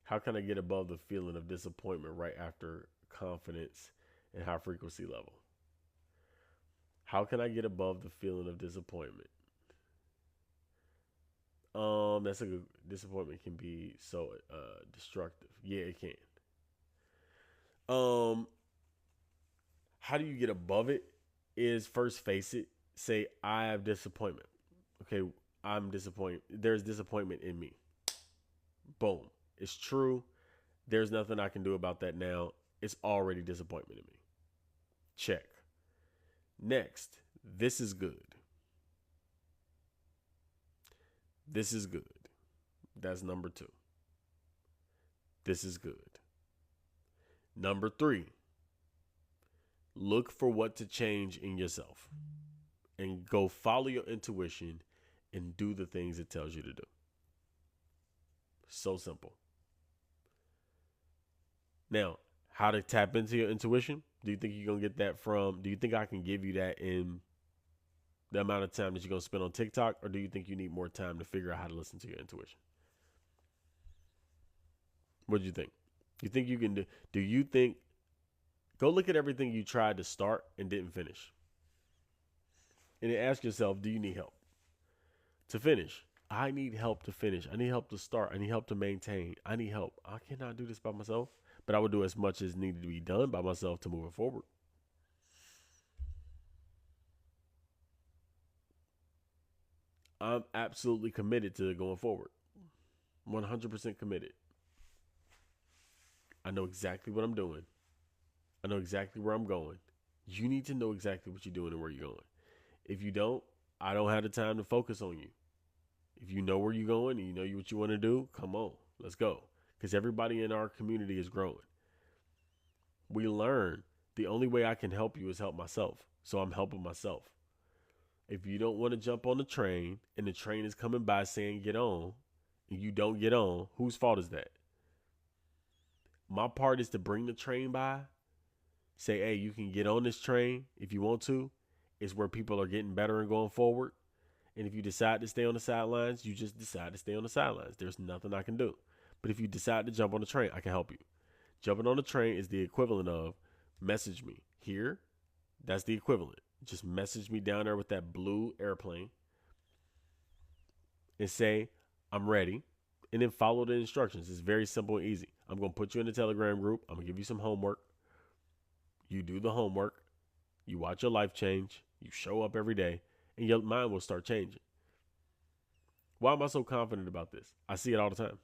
How can I get above the feeling of disappointment right after confidence and high frequency level? How can I get above the feeling of disappointment? That's a good. Disappointment can be so destructive. Yeah, it can. How do you get above it? Is first face it. Say I have disappointment. Okay, I'm disappointed. There's disappointment in me. Boom. It's true. There's nothing I can do about that now. It's already disappointment in me. Check. Next, this is good. This is good. That's number 2. This is good. Number 3, look for what to change in yourself and go follow your intuition and do the things it tells you to do. So simple. Now, how to tap into your intuition? Do you think you're going to get that do you think I can give you that in the amount of time that you're going to spend on TikTok? Or do you think you need more time to figure out how to listen to your intuition? What do you think? You think you can do you think go look at everything you tried to start and didn't finish. And then ask yourself, do you need help to finish? I need help to finish. I need help to start. I need help to maintain. I need help. I cannot do this by myself, but I would do as much as needed to be done by myself to move it forward. I'm absolutely committed to going forward. 100% committed. I know exactly what I'm doing. I know exactly where I'm going. You need to know exactly what you're doing and where you're going. If you don't, I don't have the time to focus on you. If you know where you're going and you know what you want to do, come on, let's go. Because everybody in our community is growing. We learn the only way I can help you is help myself. So I'm helping myself. If you don't want to jump on the train and the train is coming by saying get on and you don't get on, whose fault is that? My part is to bring the train by, say, hey, you can get on this train if you want to. It's where people are getting better and going forward. And if you decide to stay on the sidelines, you just decide to stay on the sidelines. There's nothing I can do. But if you decide to jump on the train, I can help you. Jumping on the train is the equivalent of message me here. That's the equivalent. Just message me down there with that blue airplane and say, I'm ready. And then follow the instructions. It's very simple and easy. I'm going to put you in the Telegram group. I'm going to give you some homework. You do the homework. You watch your life change. You show up every day. And your mind will start changing. Why am I so confident about this? I see it all the time.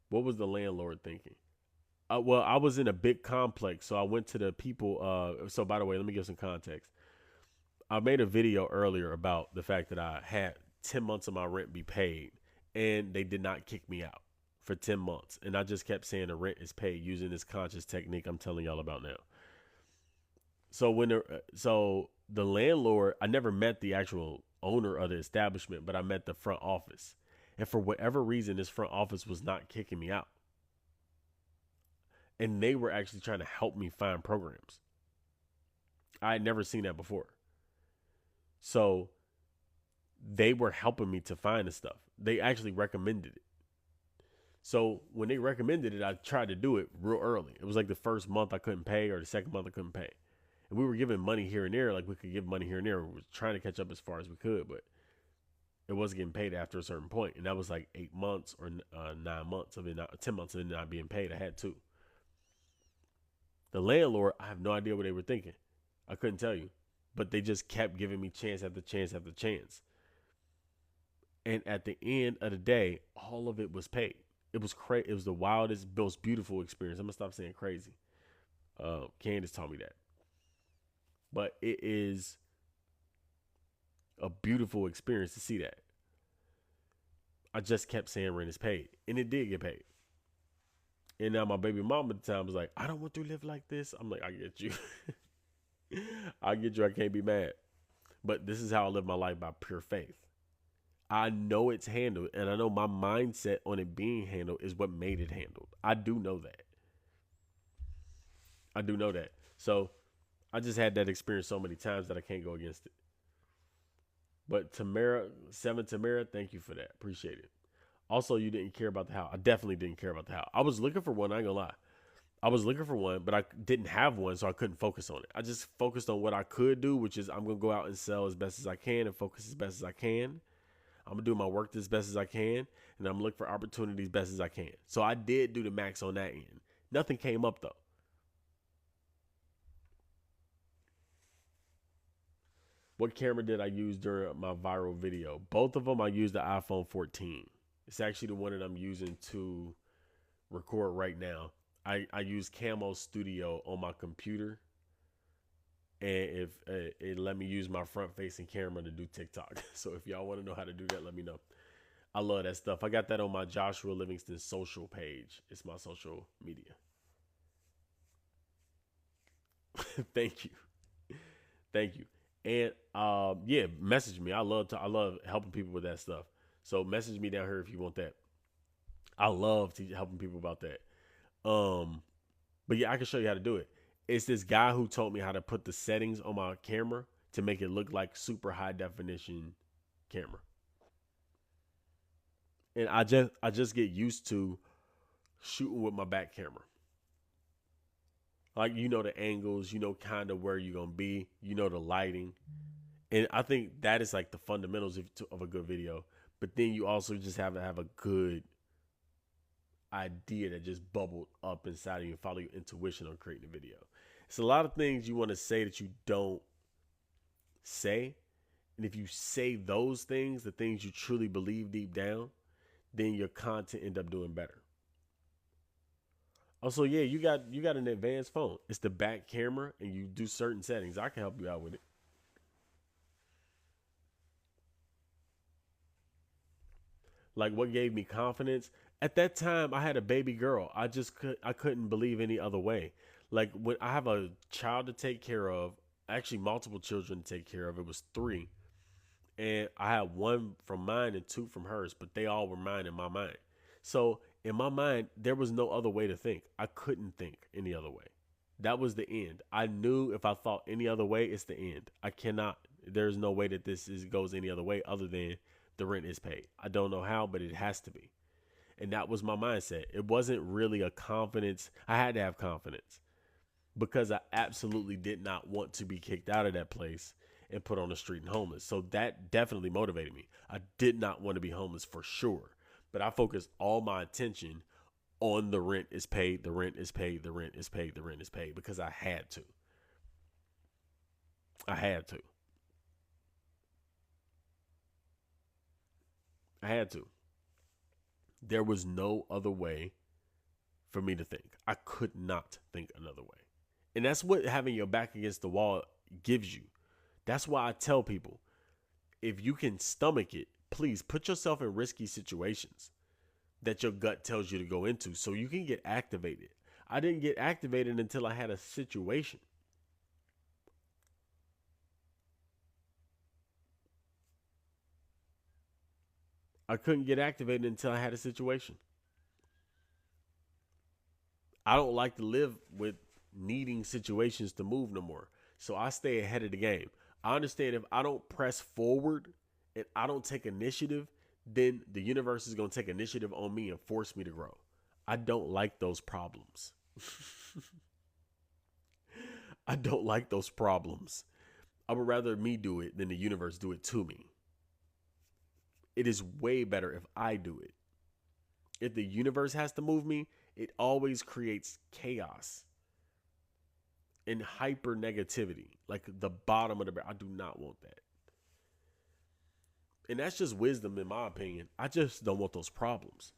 What was the landlord thinking? Well, I was in a big complex, so I went to the people. So, by the way, let me give some context. I made a video earlier about the fact that I had 10 months of my rent be paid, and they did not kick me out for 10 months. And I just kept saying the rent is paid using this conscious technique I'm telling y'all about now. So the landlord, I never met the actual owner of the establishment, but I met the front office. And for whatever reason, this front office was not kicking me out. And they were actually trying to help me find programs. I had never seen that before. So they were helping me to find the stuff. They actually recommended it. So when they recommended it, I tried to do it real early. It was like the first month I couldn't pay or the second month I couldn't pay. And we were giving money here and there, like we could give money here and there. We were trying to catch up as far as we could, but it wasn't getting paid after a certain point. And that was like 8 months or 9 months of it, 10 months of it not being paid. I had to. The landlord, I have no idea what they were thinking. I couldn't tell you. But they just kept giving me chance after chance after chance. And at the end of the day, all of it was paid. It was crazy. It was the wildest, most beautiful experience. I'm going to stop saying crazy. Candace taught me that. But it is a beautiful experience to see that. I just kept saying rent is paid. And it did get paid. And now my baby mama at the time was like, I don't want to live like this. I'm like, I get you. I get you. I can't be mad. But this is how I live my life, by pure faith. I know it's handled, and I know my mindset on it being handled is what made it handled. I do know that. I do know that. So I just had that experience so many times that I can't go against it. But Tamara, thank you for that. Appreciate it. Also, you didn't care about the house. I definitely didn't care about the house. I was looking for one. I ain't gonna lie. I was looking for one, but I didn't have one, so I couldn't focus on it. I just focused on what I could do, which is I'm going to go out and sell as best as I can and focus as best as I can. I'm going to do my work as best as I can, and I'm going to look for opportunities best as I can. So I did do the max on that end. Nothing came up, though. What camera did I use during my viral video? Both of them, I used the iPhone 14. It's actually the one that I'm using to record right now. I use Camo Studio on my computer, and if it let me use my front-facing camera to do TikTok. So if y'all want to know how to do that, let me know. I love that stuff. I got that on my Joshua Livingston social page. It's my social media. Thank you. Thank you. And yeah, message me. I love helping people with that stuff. So message me down here if you want that. I love helping people about that. But yeah, I can show you how to do it. It's this guy who told me how to put the settings on my camera to make it look like super high definition camera. And I just get used to shooting with my back camera. Like, the angles, kind of where you're gonna be, the lighting, and I think that is like the fundamentals of a good video. But then you also just have to have a good idea that just bubbled up inside of you and follow your intuition on creating a video. It's a lot of things you want to say that you don't say. And if you say those things, the things you truly believe deep down, then your content end up doing better. Also, yeah, you got an advanced phone. It's the back camera and you do certain settings. I can help you out with it. Like what gave me confidence? At that time I had a baby girl. I couldn't believe any other way. Like when I have a child to take care of, actually multiple children to take care of. It was three. And I had one from mine and two from hers, but they all were mine in my mind. So in my mind, there was no other way to think. I couldn't think any other way. That was the end. I knew if I thought any other way, it's the end. I cannot. There's no way that goes any other way other than the rent is paid. I don't know how, but it has to be. And that was my mindset. It wasn't really a confidence. I had to have confidence because I absolutely did not want to be kicked out of that place and put on the street and homeless. So that definitely motivated me. I did not want to be homeless for sure, but I focused all my attention on the rent is paid, the rent is paid, the rent is paid, the rent is paid because I had to. I had to. I had to. There was no other way for me to think. I could not think another way. And that's what having your back against the wall gives you. That's why I tell people, if you can stomach it, please put yourself in risky situations that your gut tells you to go into so you can get activated. I didn't get activated until I had a situation. I couldn't get activated until I had a situation. I don't like to live with needing situations to move no more. So I stay ahead of the game. I understand if I don't press forward and I don't take initiative, then the universe is going to take initiative on me and force me to grow. I don't like those problems. I don't like those problems. I would rather me do it than the universe do it to me. It is way better if I do it. If the universe has to move me, it always creates chaos and hyper negativity, like the bottom of the barrel. I do not want that. And that's just wisdom, in my opinion. I just don't want those problems.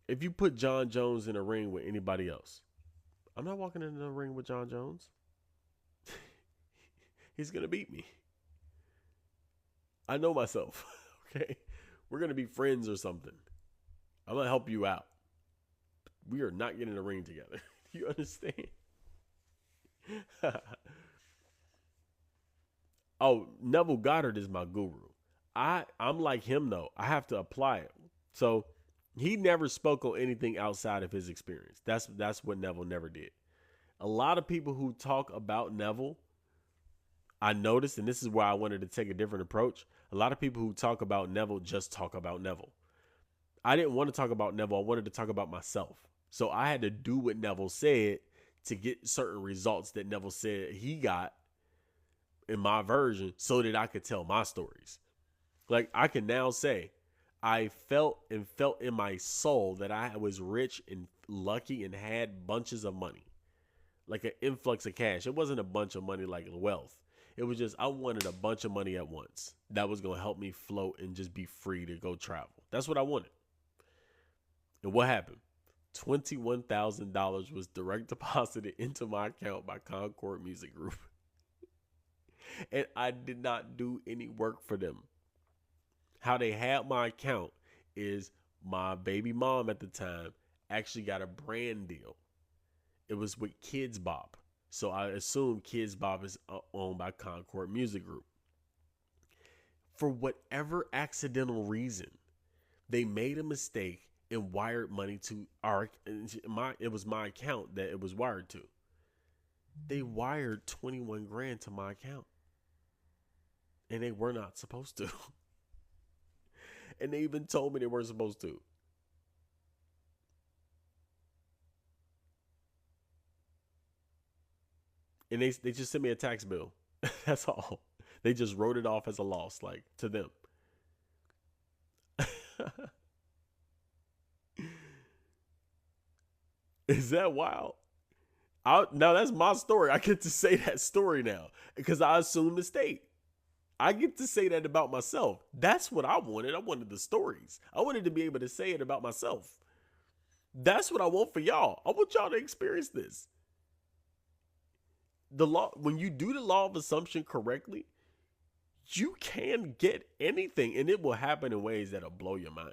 If you put John Jones in a ring with anybody else, I'm not walking in the ring with John Jones. He's going to beat me. I know myself. Okay. We're going to be friends or something. I'm going to help you out. We are not getting in the ring together. You understand? Oh, Neville Goddard is my guru. I'm like him though. I have to apply it. So he never spoke on anything outside of his experience. That's what Neville never did. A lot of people who talk about Neville, I noticed, and this is why I wanted to take a different approach. A lot of people who talk about Neville just talk about Neville. I didn't want to talk about Neville. I wanted to talk about myself. So I had to do what Neville said to get certain results that Neville said he got in my version so that I could tell my stories. Like I can now say, I felt in my soul that I was rich and lucky and had bunches of money, like an influx of cash. It wasn't a bunch of money like wealth. It was just I wanted a bunch of money at once that was going to help me float and just be free to go travel. That's what I wanted. And what happened? $21,000 was direct deposited into my account by Concord Music Group. And I did not do any work for them. How they had my account is my baby mom at the time actually got a brand deal. It was with Kids Bop. So I assume Kids Bop is owned by Concord Music Group. For whatever accidental reason, they made a mistake and wired money to it was my account that it was wired to. They wired 21 grand to my account and they were not supposed to. And they even told me they weren't supposed to. And they just sent me a tax bill. That's all. They just wrote it off as a loss, like to them. Is that wild? Now that's my story. I get to say that story now because I assumed the state. I get to say that about myself. That's what I wanted. I wanted the stories. I wanted to be able to say it about myself. That's what I want for y'all. I want y'all to experience this. The law, when you do the law of assumption correctly, you can get anything and it will happen in ways that'll blow your mind.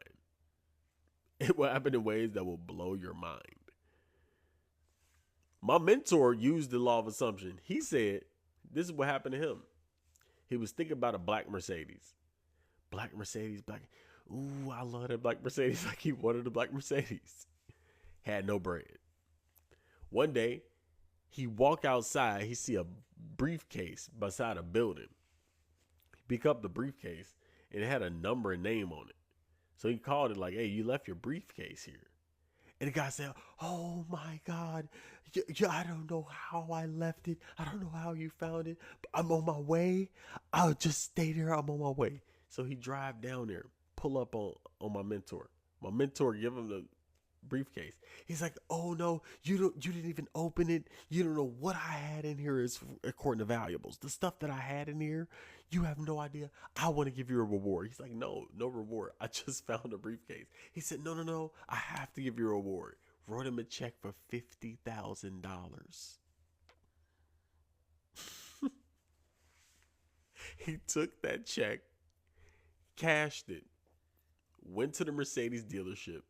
It will happen in ways that will blow your mind. My mentor used the law of assumption. He said, this is what happened to him. He was thinking about a black Mercedes. Black Mercedes, black. Ooh, I love that black Mercedes. Like he wanted a black Mercedes. Had no bread. One day, he walk outside. He see a briefcase beside a building. He pick up the briefcase and it had a number and name on it. So he called it like, hey, you left your briefcase here. And the guy said, oh my God, I don't know how I left it. I don't know how you found it. But I'm on my way. I'll just stay there. I'm on my way. So he drive down there, pull up on my mentor. My mentor give him the briefcase. He's like, oh no, you didn't even open it. You don't know what I had in here is according to valuables. The stuff that I had in here, you have no idea. I want to give you a reward. He's like, no reward. I just found a briefcase. He said, no. I have to give you a reward. Wrote him a check for $50,000. He took that check, cashed it, went to the Mercedes dealership,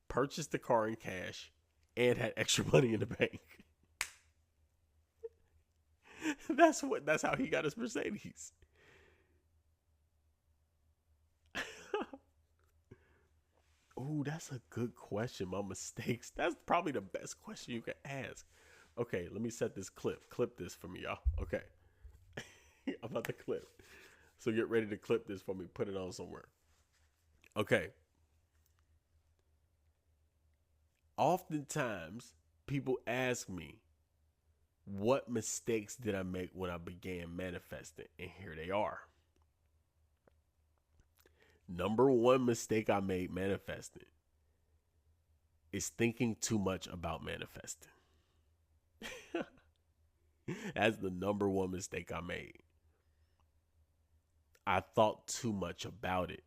purchased the car in cash, and had extra money in the bank. That's how he got his Mercedes. Ooh, that's a good question. My mistakes. That's probably the best question you can ask. Okay, let me set this clip. Clip this for me, y'all. Okay. I'm about to clip. So get ready to clip this for me. Put it on somewhere. Okay. Oftentimes, people ask me, what mistakes did I make when I began manifesting? And here they are. Number one mistake I made manifesting is thinking too much about manifesting. That's the number one mistake I made. I thought too much about it.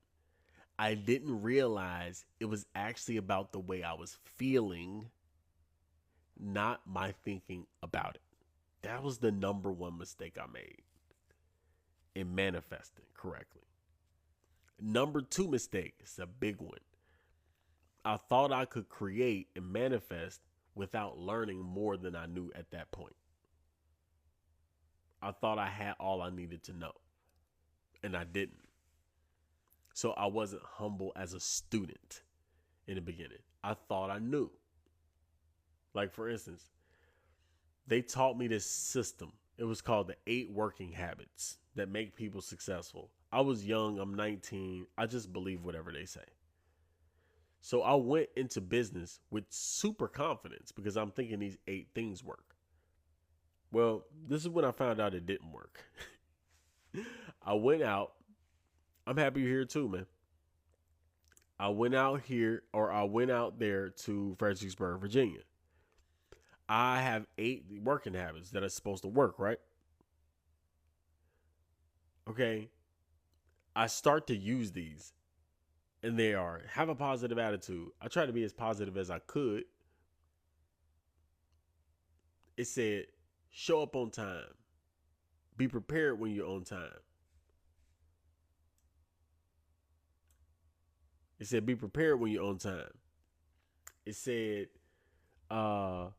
I didn't realize it was actually about the way I was feeling, not my thinking about it. That was the number one mistake I made in manifesting correctly. Number two mistake is a big one. I thought I could create and manifest without learning more than I knew at that point. I thought I had all I needed to know, and I didn't. So I wasn't humble as a student in the beginning. I thought I knew. Like, for instance, they taught me this system. It was called the 8 working habits that make people successful. I was young. I'm 19. I just believe whatever they say. So I went into business with super confidence because I'm thinking these 8 things work. Well, this is when I found out it didn't work. I went out. I'm happy you're here too, man. I went out there to Fredericksburg, Virginia. I have 8 working habits that are supposed to work, right? Okay. I start to use these, and they are: have a positive attitude. I try to be as positive as I could. It said, show up on time. Be prepared when you're on time. It said, be prepared when you're on time. It said, work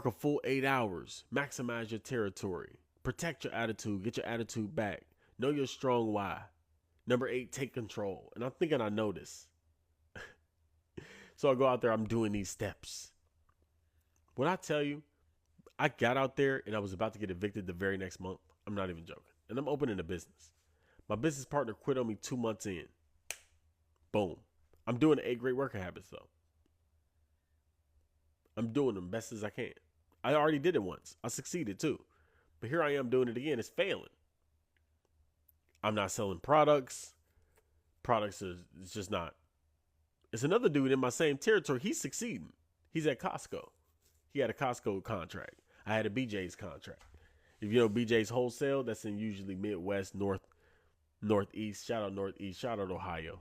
a full 8 hours. Maximize your territory. Protect your attitude. Get your attitude back. Know your strong why. Number 8, take control. And I'm thinking I know this. So I go out there, I'm doing these steps. When I tell you, I got out there and I was about to get evicted the very next month. I'm not even joking. And I'm opening a business. My business partner quit on me 2 months in. Boom. I'm doing the 8 great worker habits though. I'm doing them best as I can. I already did it once. I succeeded too. But here I am doing it again. It's failing. I'm not selling products. Products is it's just not. It's another dude in my same territory. He's succeeding. He's at Costco. He had a Costco contract. I had a BJ's contract. If you know BJ's wholesale, that's in usually Midwest, Northeast. Shout out Northeast. Shout out Ohio.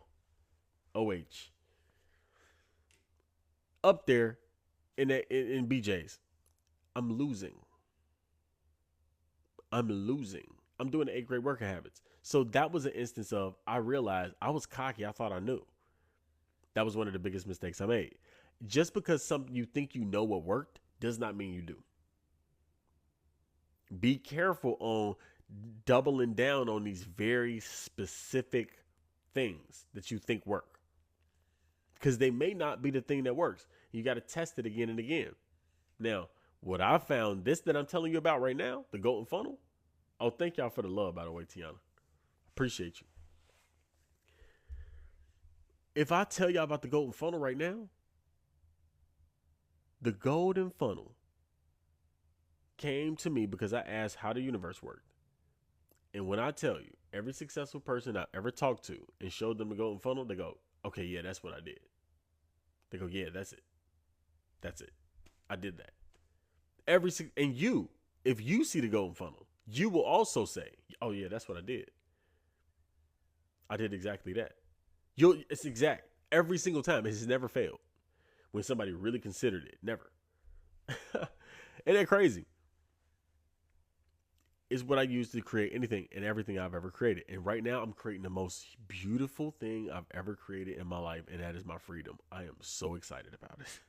OH. Up there in BJ's. I'm losing. I'm doing the 8 great worker habits. So that was an instance of I realized I was cocky. I thought I knew. That was one of the biggest mistakes I made. Just because something you think you know what worked does not mean you do. Be careful on doubling down on these very specific things that you think work. Because they may not be the thing that works. You got to test it again and again. Now, what I found, this that I'm telling you about right now, the Golden Funnel. Oh, thank y'all for the love, by the way, Tiana. Appreciate you. If I tell y'all about the Golden Funnel right now, the Golden Funnel came to me because I asked how the universe worked. And when I tell you, every successful person I've ever talked to and showed them the Golden Funnel, they go, okay, yeah, that's what I did. They go, yeah, that's it. That's it. I did that. And you, if you see the Golden Funnel, you will also say, oh yeah, that's what I did. I did exactly that. It's exact. Every single time. It has never failed. When somebody really considered it. Never. Isn't that crazy? It's what I use to create anything and everything I've ever created. And right now I'm creating the most beautiful thing I've ever created in my life. And that is my freedom. I am so excited about it.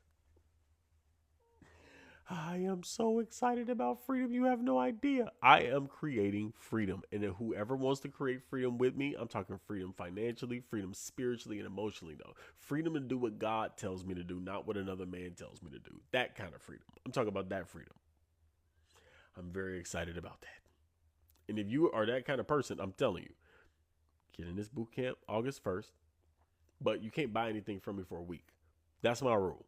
I am so excited about freedom. You have no idea. I am creating freedom. And then whoever wants to create freedom with me, I'm talking freedom financially, freedom spiritually, and emotionally, though. Freedom to do what God tells me to do, not what another man tells me to do. That kind of freedom. I'm talking about that freedom. I'm very excited about that. And if you are that kind of person, I'm telling you, get in this boot camp August 1st, but you can't buy anything from me for a week. That's my rule.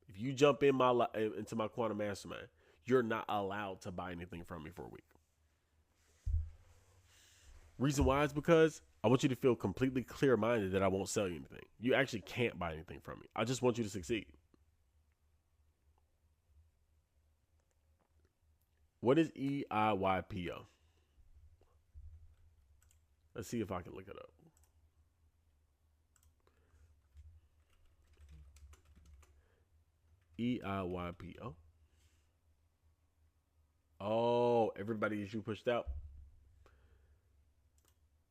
If you jump into my Quantum Mastermind, you're not allowed to buy anything from me for a week. Reason why is because I want you to feel completely clear-minded that I won't sell you anything. You actually can't buy anything from me. I just want you to succeed. What is EIYPO? Let's see if I can look it up. EIYPO. Oh, everybody is you pushed out.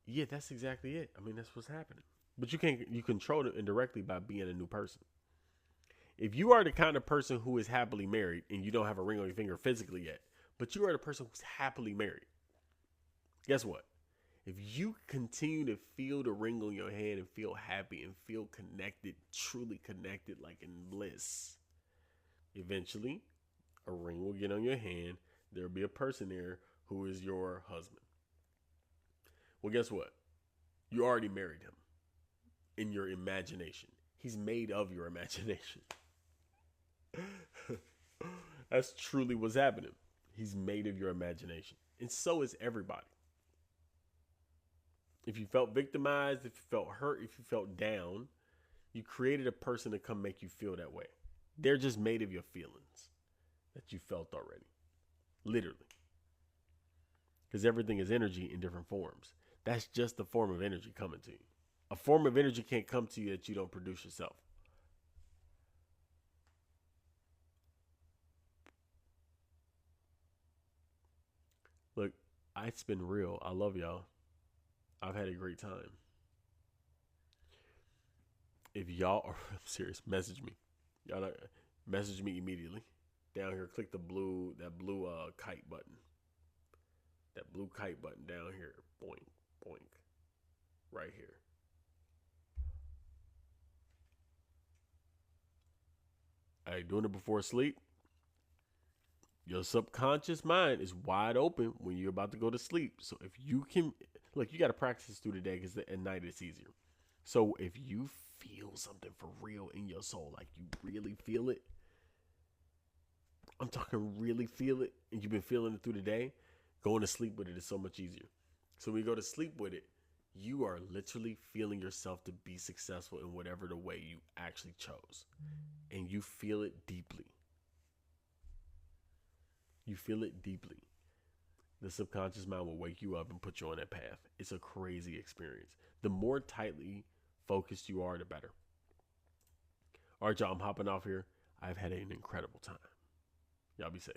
Yeah, that's exactly it. I mean, that's what's happening. But you control it indirectly by being a new person. If you are the kind of person who is happily married and you don't have a ring on your finger physically yet, but you are the person who's happily married, guess what? If you continue to feel the ring on your hand and feel happy and feel connected, truly connected, like in bliss, eventually a ring will get on your hand. There'll be a person there who is your husband. Well, guess what? You already married him in your imagination. He's made of your imagination. That's truly what's happening. He's made of your imagination. And so is everybody. If you felt victimized, if you felt hurt, if you felt down, you created a person to come make you feel that way. They're just made of your feelings that you felt already. Literally. Because everything is energy in different forms. That's just the form of energy coming to you. A form of energy can't come to you that you don't produce yourself. Look, it's been real. I love y'all. I've had a great time. If y'all are I'm serious, message me. Y'all message me immediately. Down here, click that blue kite button. That blue kite button down here. Boink, boink. Right here. Hey, doing it before sleep. Your subconscious mind is wide open when you're about to go to sleep. So if you can, look, you got to practice through the day because at night it's easier. So if you feel something for real in your soul, like you really feel it, I'm talking really feel it, and you've been feeling it through the day, going to sleep with it is so much easier. So when you go to sleep with it, you are literally feeling yourself to be successful in whatever the way you actually chose. And you feel it deeply. You feel it deeply. The subconscious mind will wake you up and put you on that path. It's a crazy experience. The more tightly focused you are, the better. All right, y'all, I'm hopping off here. I've had an incredible time. Y'all be safe.